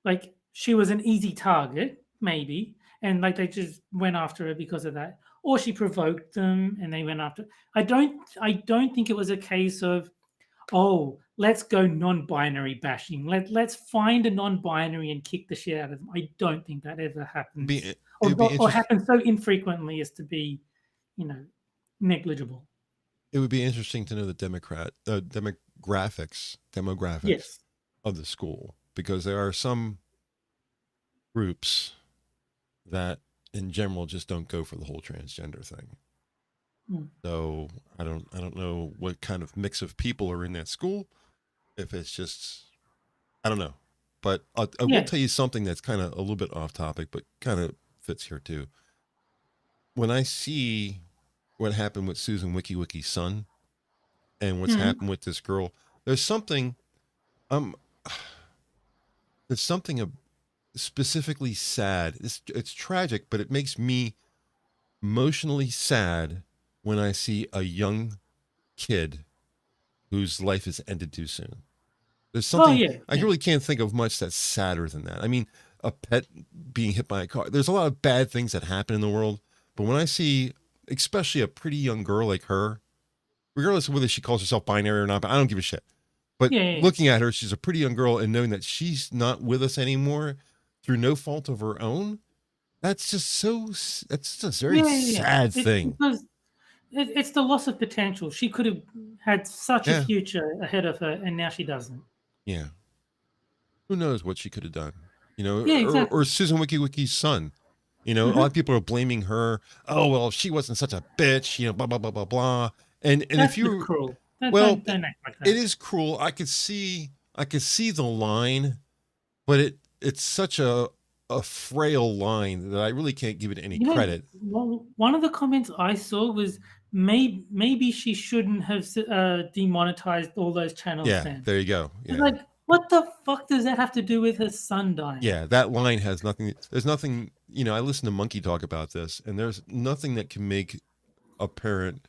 like she was an easy target, maybe, and like they just went after her because of that, or she provoked them and they went after. I don't think it was a case of, oh, let's go non-binary bashing. Let's find a non-binary and kick the shit out of them. I don't think that ever happens, or happens so infrequently as to be, negligible. It would be interesting to know the demographics of the school, because there are some groups that in general just don't go for the whole transgender thing. So I don't know what kind of mix of people are in that school. If it's just, I don't know. But I will tell you something that's kind of a little bit off topic, but kind of fits here too. When I see what happened with Susan WikiWiki's son and what's happened with this girl, there's something specifically sad. It's tragic, but it makes me emotionally sad when I see a young kid whose life is ended too soon. There's something I really can't think of much that's sadder than that. I mean, a pet being hit by a car. There's a lot of bad things that happen in the world, but when I see, especially a pretty young girl like her, regardless of whether she calls herself binary or not, but I don't give a shit. But looking at her, she's a pretty young girl, and knowing that she's not with us anymore through no fault of her own, that's just that's a very sad thing. It's the loss of potential. She could have had such a future ahead of her, and now she doesn't. Yeah. Who knows what she could have done? Exactly. Or Susan WikiWiki's son. A lot of people are blaming her. Oh, well, if she wasn't such a bitch, blah, blah, blah, blah, blah. And if you cruel. Don't act like that. It is cruel. I could see the line, but it's such a frail line that I really can't give it any credit. Well, one of the comments I saw was maybe she shouldn't have demonetized all those channels. Yeah, there you go. Yeah. Like, what the fuck does that have to do with her son dying? Yeah, that line has nothing. There's nothing. I listen to Monkey talk about this, and there's nothing that can make a parent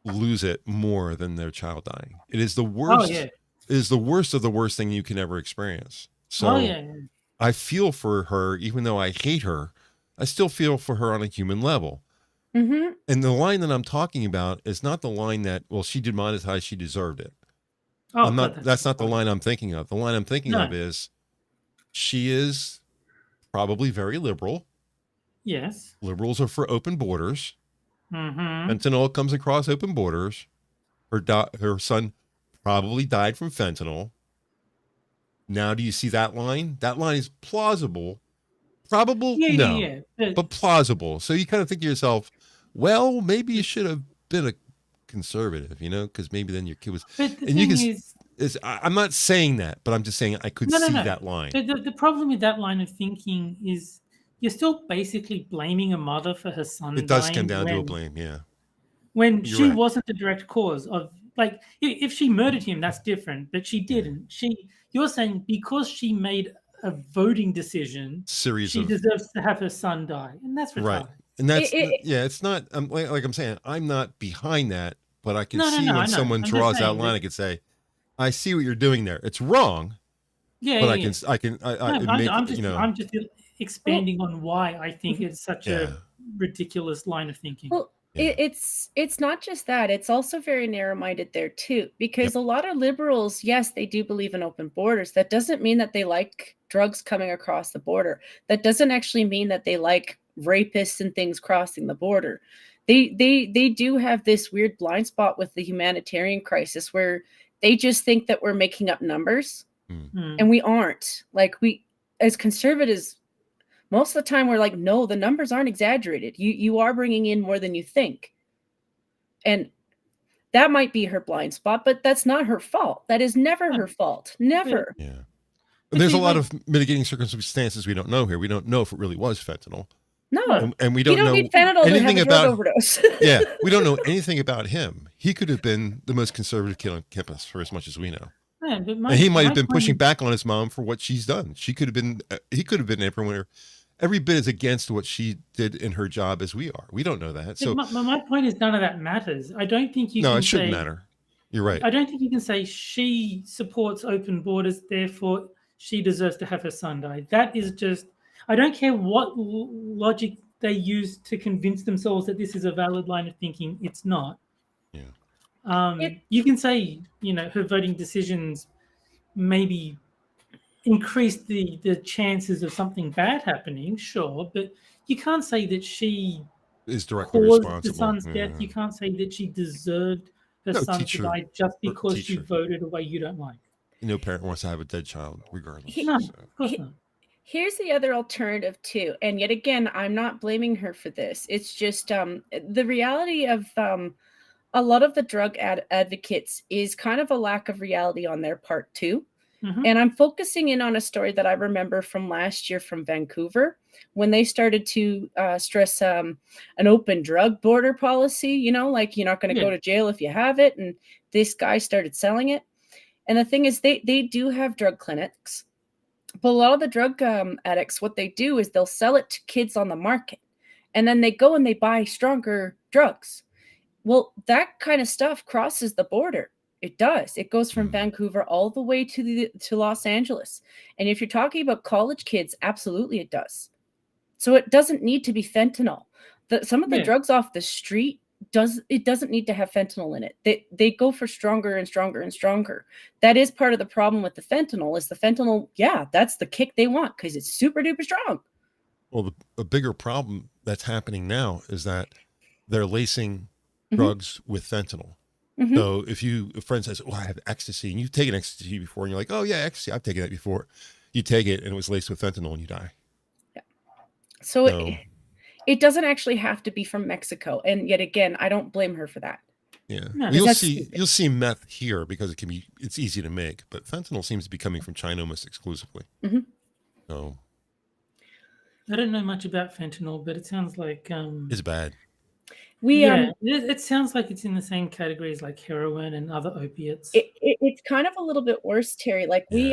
lose it more than their child dying. It is the worst. It is the worst of the worst thing you can ever experience. So I feel for her, even though I hate her. I still feel for her on a human level. And the line that I'm talking about is not the line that, well, she demonetized, she deserved it. That's not the line I'm thinking of. The line I'm thinking of is, she is probably very liberal. Yes. Liberals are for open borders. Fentanyl comes across open borders. Her son probably died from fentanyl. Now, do you see that line? That line is plausible. Probable? No. But plausible. So you kind of think to yourself, well, maybe you should have been a conservative, because maybe then your kid was. But the thing is, I'm not saying that, but I'm just saying I could see that line. The problem with that line of thinking is you're still basically blaming a mother for her son. It does come down to a blame, when she wasn't the direct cause of, like, if she murdered him, that's different, but she didn't. You're saying because she made a voting decision, she deserves to have her son die, and that's retarded. Right. And that's it's not like I'm saying, I'm not behind that, but I can see when someone draws that line, I could say, I see what you're doing there. It's wrong. But I can admit, expanding on why I think it's such Yeah. a ridiculous line of thinking. Well, Yeah. it's not just that. It's also very narrow-minded there too, because a lot of liberals, yes, they do believe in open borders. That doesn't mean that they like drugs coming across the border. That doesn't actually mean that they like rapists and things crossing the border. They do have this weird blind spot with the humanitarian crisis where they just think that we're making up numbers, and we aren't. Like, we, as conservatives, most of the time we're like, no, the numbers aren't exaggerated. You are bringing in more than you think. And that might be her blind spot, but that's not her fault. That is never her fault. Never. Yeah. And there's a lot of mitigating circumstances we don't know here. We don't know if it really was fentanyl. No. And we don't know need fentanyl anything to have a drug overdose. Yeah. We don't know anything about him. He could have been the most conservative kid on campus for as much as we know. Yeah, but And he might have been pushing back on his mom for what she's done. He could have been every bit as against what she did in her job as we are. We don't know that. So my point is none of that matters. I don't think you can it shouldn't matter. You're right. I don't think you can say she supports open borders, therefore she deserves to have her son die. That is just, I don't care what logic they use to convince themselves that this is a valid line of thinking. It's not. Yeah. You can say, her voting decisions maybe increase the chances of something bad happening, sure, but you can't say that she is directly caused responsible. The son's death. You can't say that she deserved her son to die just because she voted a way you don't like. No parent wants to have a dead child, regardless. No, of course not. Here's the other alternative too, and yet again, I'm not blaming her for this. It's just the reality of a lot of the drug advocates is kind of a lack of reality on their part too. And I'm focusing in on a story that I remember from last year from Vancouver, when they started to stress an open drug border policy, like you're not going to go to jail if you have it. And this guy started selling it. And the thing is, they do have drug clinics, but a lot of the drug addicts, what they do is they'll sell it to kids on the market, and then they go and they buy stronger drugs. Well, that kind of stuff crosses the border. It does. It goes from Vancouver all the way to Los Angeles. And if you're talking about college kids, absolutely it does. So it doesn't need to be fentanyl. Some of the drugs off the street doesn't need to have fentanyl in it. They go for stronger and stronger and stronger. That is part of the problem with the fentanyl, is the fentanyl, that's the kick they want because it's super duper strong. Well, a bigger problem that's happening now is that they're lacing drugs with fentanyl. So if a friend says, I have ecstasy, and you've taken ecstasy before, and you're like, oh yeah, ecstasy, I've taken that before. You take it and it was laced with fentanyl and you die. Yeah. So it doesn't actually have to be from Mexico. And yet again, I don't blame her for that. Yeah. No, you'll see meth here because it's easy to make, but fentanyl seems to be coming from China almost exclusively. So I don't know much about fentanyl, but it sounds like it's bad. It sounds like it's in the same category as like heroin and other opiates. It's kind of a little bit worse, Terry. Like we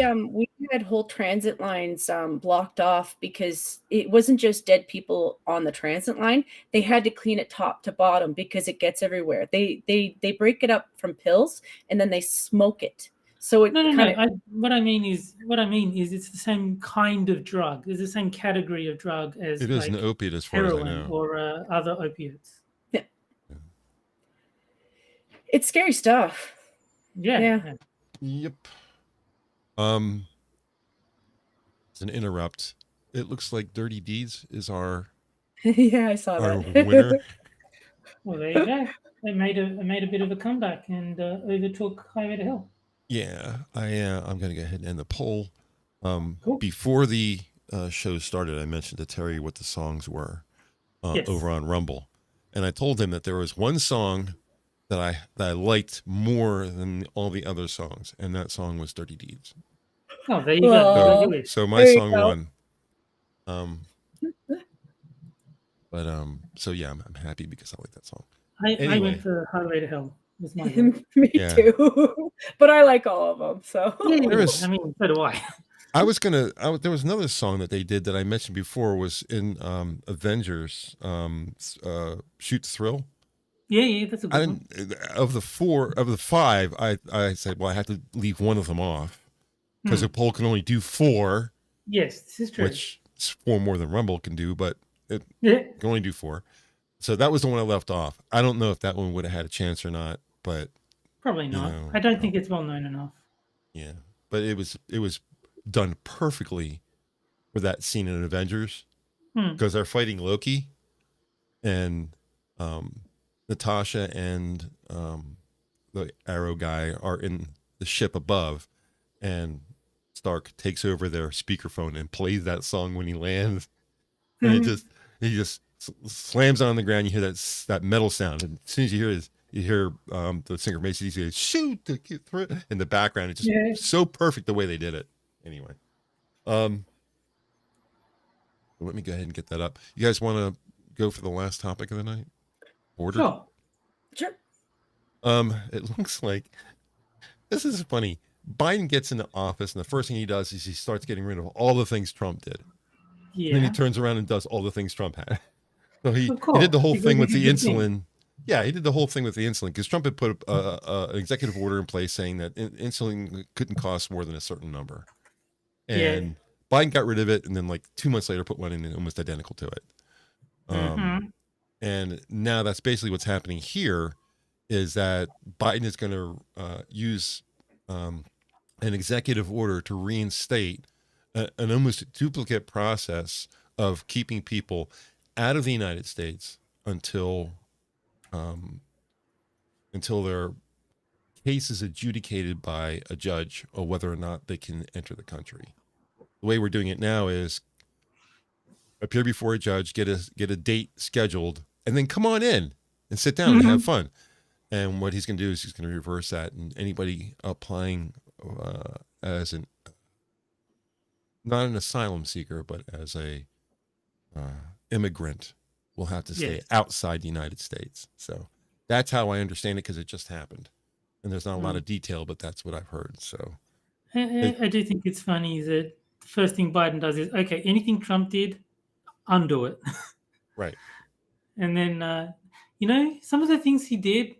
had whole transit lines blocked off because it wasn't just dead people on the transit line. They had to clean it top to bottom because it gets everywhere. They break it up from pills and then they smoke it. So it what I mean is it's the same kind of drug. It's the same category of drug as it is an opiate as far as I know, or other opiates. It's scary stuff. Yeah. Yep. It's an interrupt. It looks like Dirty Deeds is our I saw that. winner. Well, there you go. They made a bit of a comeback and overtook Highway to Hell. Yeah, I'm going to go ahead and end the poll. Cool. Before the show started, I mentioned to Terry what the songs were over on Rumble, and I told him that there was one song that I liked more than all the other songs, and that song was Dirty Deeds. Oh, there you go. So my song won. So yeah, I'm happy because I like that song. I went for Highway to Hell. Was my Me too. But I like all of them. So so do I. There was another song that they did that I mentioned before, was in Avengers, Shoot the Thrill. Yeah, that's a good one. Of the five, I said, well, I have to leave one of them off because a poll can only do 4. Yes, this is true. Which it's 4 more than Rumble can do, but it Yeah, can only do 4. So that was the one I left off. I don't know if that one would have had a chance or not, but probably you not. know, I don't think it's well known enough. yeah. But it was done perfectly for that scene in Avengers because they're fighting Loki, and Natasha and the Arrow guy are in the ship above, and Stark takes over their speakerphone and plays that song when he lands, and he just slams on the ground. You hear that metal sound, and as soon as you hear the singer Macy say "shoot" to get through in the background. It's just so perfect the way they did it. Anyway, let me go ahead and get that up. You guys want to go for the last topic of the night? Ordered? Sure. It looks like this is funny. Biden gets into office, and the first thing he does is he starts getting rid of all the things Trump did. Yeah. And then he turns around and does all the things Trump had. So he Of course, did the whole because thing with it's a the good thing. insulin. Yeah, he did the whole thing with the insulin because Trump had put an executive order in place saying that insulin couldn't cost more than a certain number. And Biden got rid of it, and then like 2 months later put one in almost identical to it. And now that's basically what's happening here, is that Biden is going to use an executive order to reinstate an almost duplicate process of keeping people out of the United States until their case is adjudicated by a judge or whether or not they can enter the country. The way we're doing it now is appear before a judge, get a date scheduled, and then come on in and sit down and have fun. And what he's going to do is he's going to reverse that, and anybody applying as not an asylum seeker, but as a immigrant will have to stay outside the United States. So that's how I understand it, because it just happened. And there's not a lot of detail, but that's what I've heard. So I do think it's funny that the first thing Biden does is, okay, anything Trump did, undo it. Right. And then, some of the things he did,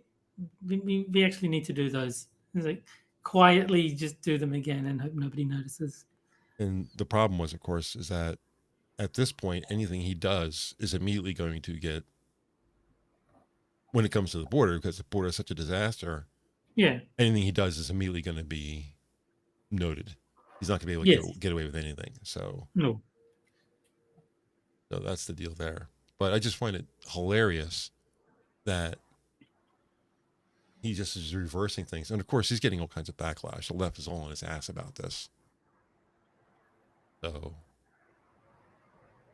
we actually need to do those. It's like quietly just do them again and hope nobody notices. And the problem was, of course, is that at this point, anything he does is immediately going to get, when it comes to the border, because the border is such a disaster, anything he does is immediately going to be noted. He's not going to be able to get away with anything. So that's the deal there. But I just find it hilarious that he just is reversing things. And of course, he's getting all kinds of backlash. The left is all on his ass about this. So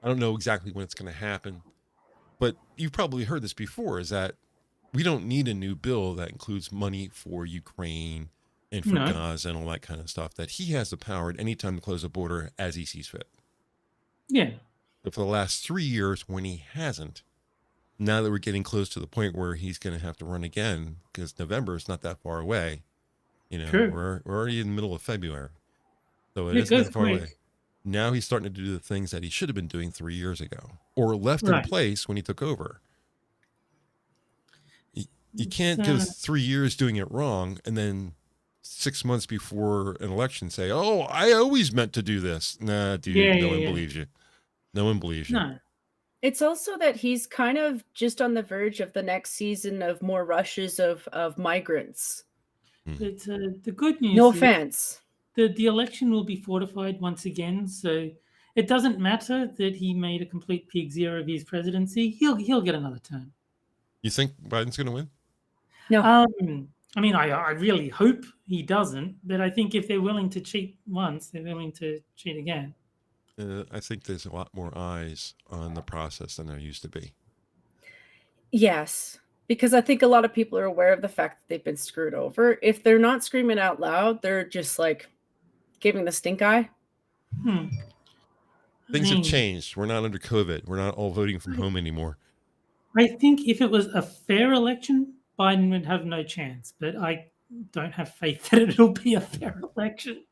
I don't know exactly when it's going to happen, but you've probably heard this before, is that we don't need a new bill that includes money for Ukraine and for Gaza and all that kind of stuff, that he has the power at any time to close a border as he sees fit. Yeah. But for the last 3 years, when he hasn't, now that we're getting close to the point where he's going to have to run again, because November is not that far away. We're already in the middle of February. So it isn't that far away. Now he's starting to do the things that he should have been doing 3 years ago, or left in place when he took over. You can't go 3 years doing it wrong and then 6 months before an election say, "Oh, I always meant to do this." Nah, dude, no one believes you. No one believes you. No. It's also that he's kind of just on the verge of the next season of more rushes of migrants. But the good news No is offense. the election will be fortified once again, so it doesn't matter that he made a complete pig zero of his presidency. He'll get another term. You think Biden's going to win? No. I mean, I really hope he doesn't, but I think if they're willing to cheat once, they're willing to cheat again. I think there's a lot more eyes on the process than there used to be. Yes, because I think a lot of people are aware of the fact that they've been screwed over. If they're not screaming out loud, they're just like giving the stink eye. Things have changed. We're not under COVID. We're not all voting from home anymore. I think if it was a fair election, Biden would have no chance, but I don't have faith that it'll be a fair election.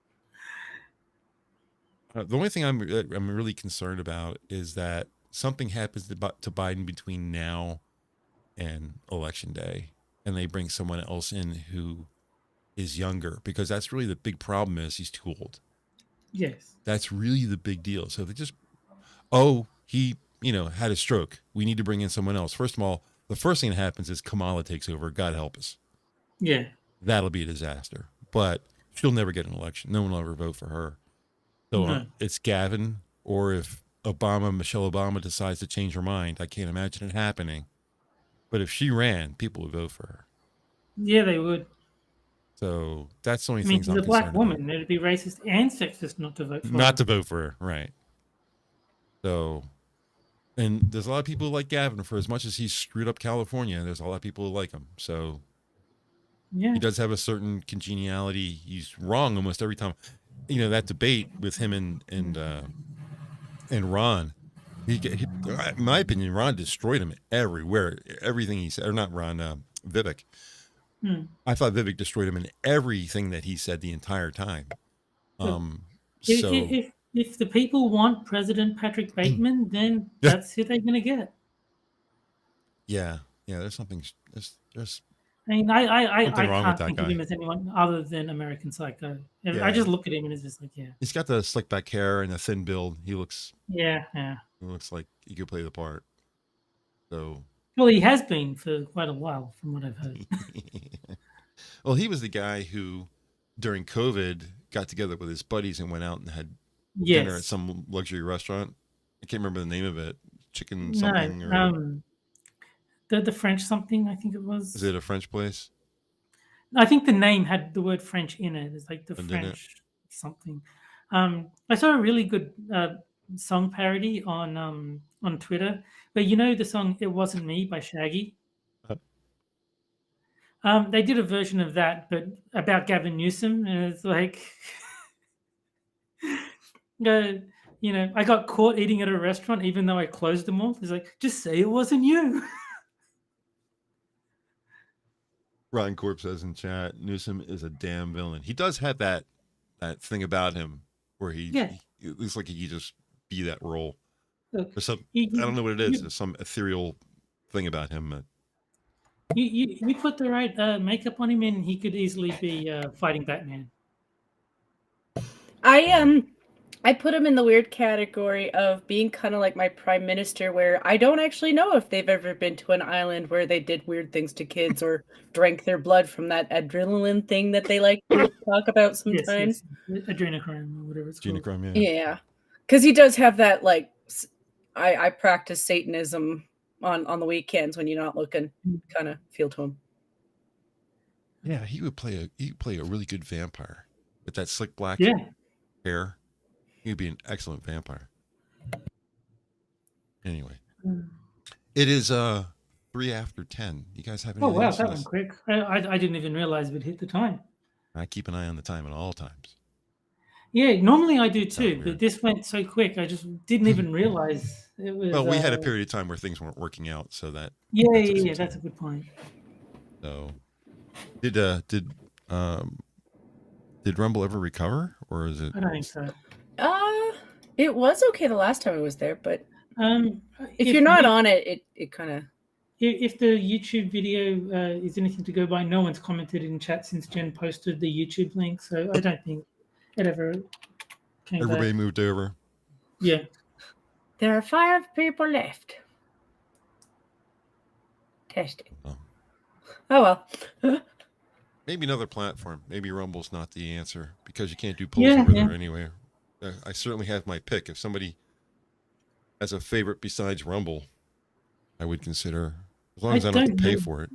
The only thing I'm really concerned about is that something happens to Biden between now and election day, and they bring someone else in who is younger, because that's really the big problem, is he's too old. Yes. That's really the big deal. So they just oh, he, had a stroke. We need to bring in someone else. First of all, the first thing that happens is Kamala takes over. God help us. Yeah. That'll be a disaster. But she'll never get an election. No one will ever vote for her. So No. it's Gavin, or if Michelle Obama decides to change her mind, I can't imagine it happening. But if she ran, people would vote for her. Yeah, they would. So that's the only I mean, things she's I'm a black concerned about. woman. It'd be racist and sexist not to vote for her. Not to vote for her, right? So, and there's a lot of people who like Gavin. For as much as he's screwed up California, there's a lot of people who like him. So Yeah. he does have a certain congeniality. He's wrong almost every time. That debate with him and Ron. In my opinion, Ron destroyed him everywhere. Everything he said, or not Ron, Vivek. I thought Vivek destroyed him in everything that he said the entire time. If the people want President Patrick Bateman, then that's who they're going to get. Yeah, there's something. There's I mean, I something wrong with can't that think guy. of him as anyone other than American Psycho. Yeah. I just look at him and it's just like, yeah. He's got the slick back hair and the thin build. He looks. Yeah. He looks like he could play the part. So. Well, he has been for quite a while, from what I've heard. Well, he was the guy who, during COVID, got together with his buddies and went out and had dinner at some luxury restaurant. I can't remember the name of it. Chicken something. The French something, I think it was. Is it a French place? I think the name had the word French in it. It's like the French something. I saw a really good song parody on Twitter, but the song "It Wasn't Me" by Shaggy. They did a version of that, but about Gavin Newsom, and it's like, I got caught eating at a restaurant even though I closed them all. It's like, just say it wasn't you. Rotten Corp says in chat, Newsom is a damn villain. He does have that thing about him where he it looks like he could just be that role. Look, I don't know what it is. There's some ethereal thing about him. But you put the right makeup on him, and he could easily be fighting Batman. I put him in the weird category of being kind of like my prime minister, where I don't actually know if they've ever been to an island where they did weird things to kids or drank their blood from that adrenaline thing that they like to talk about sometimes. Yes. Adrenochrome or whatever it's called. Adrenochrome, yeah. Because he does have that, like, I practice Satanism on the weekends when you're not looking kind of feel to him. Yeah, he would play a really good vampire with that slick black hair. He'd be an excellent vampire. Anyway, it is 3 after 10. You guys have anything? Oh wow, that went quick. I didn't even realize we'd hit the time. I keep an eye on the time at all times. Yeah, normally I do too, but this went so quick. I just didn't even realize it was. Well, we had a period of time where things weren't working out, so that. Yeah, that's a good point. So, did Rumble ever recover, or is it? I don't think so. It was okay the last time I was there, but if you're not on it, it kind of. If the YouTube video is anything to go by, no one's commented in chat since Jen posted the YouTube link, so I don't think it ever came back. Everybody moved over. Yeah. There are 5 people left. Testing. Oh well. Maybe another platform. Maybe Rumble's not the answer because you can't do polls over there anyway. I certainly have my pick. If somebody has a favorite besides Rumble, I would consider, as long as I don't have to pay for it.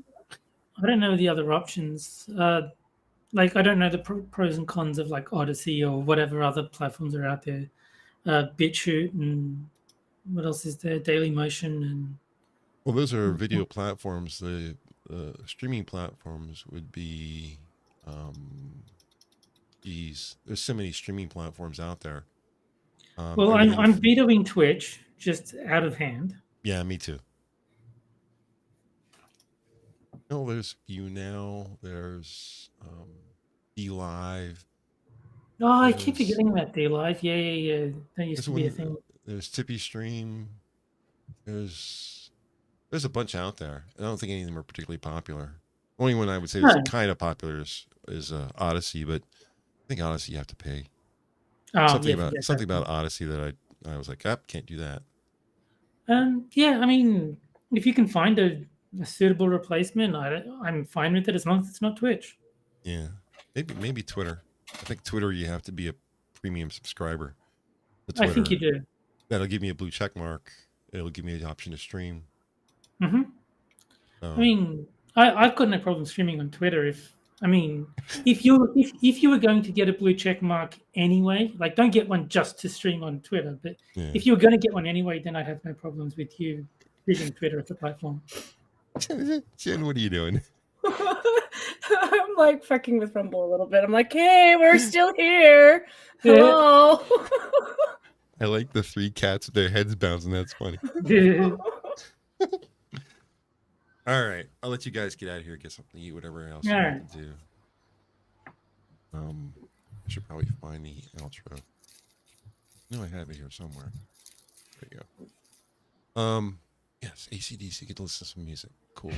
I don't know the other options. Like, I don't know the pros and cons of like Odyssey or whatever other platforms are out there. BitChute and what else is there? Dailymotion and. Well, those are video platforms. The streaming platforms would be, there's so many streaming platforms out there. Well, I'm vetoing Twitch just out of hand. Yeah, me too. No, there's YouNow. There's DLive. Oh, I keep forgetting about DLive. Yeah. That used to be a thing. There's Tippy Stream. There's a bunch out there. I don't think any of them are particularly popular. Only one I would say is kind of popular is Odyssey, but I think Odyssey you have to pay. Something about Odyssey that I was like, can't do that. Yeah, I mean, if you can find a suitable replacement, I'm fine with it as long as it's not Twitch. Yeah, maybe Twitter. I think Twitter you have to be a premium subscriber. I think you do. That'll give me a blue check mark. It'll give me the option to stream. Mm-hmm. I mean, I've got no problem streaming on Twitter. If you were going to get a blue check mark anyway, like don't get one just to stream on Twitter. But if you were going to get one anyway, then I'd have no problems with you using Twitter as a platform. Jen, what are you doing? I'm like fucking with Rumble a little bit. I'm like, hey, we're still here. Hello. I like the 3 cats with their heads bouncing. That's funny. All right, I'll let you guys get out of here, get something to eat, whatever else you want to do. I should probably find the outro. No, I have it here somewhere. There you go. Yes, AC/DC, get to listen to some music. Cool.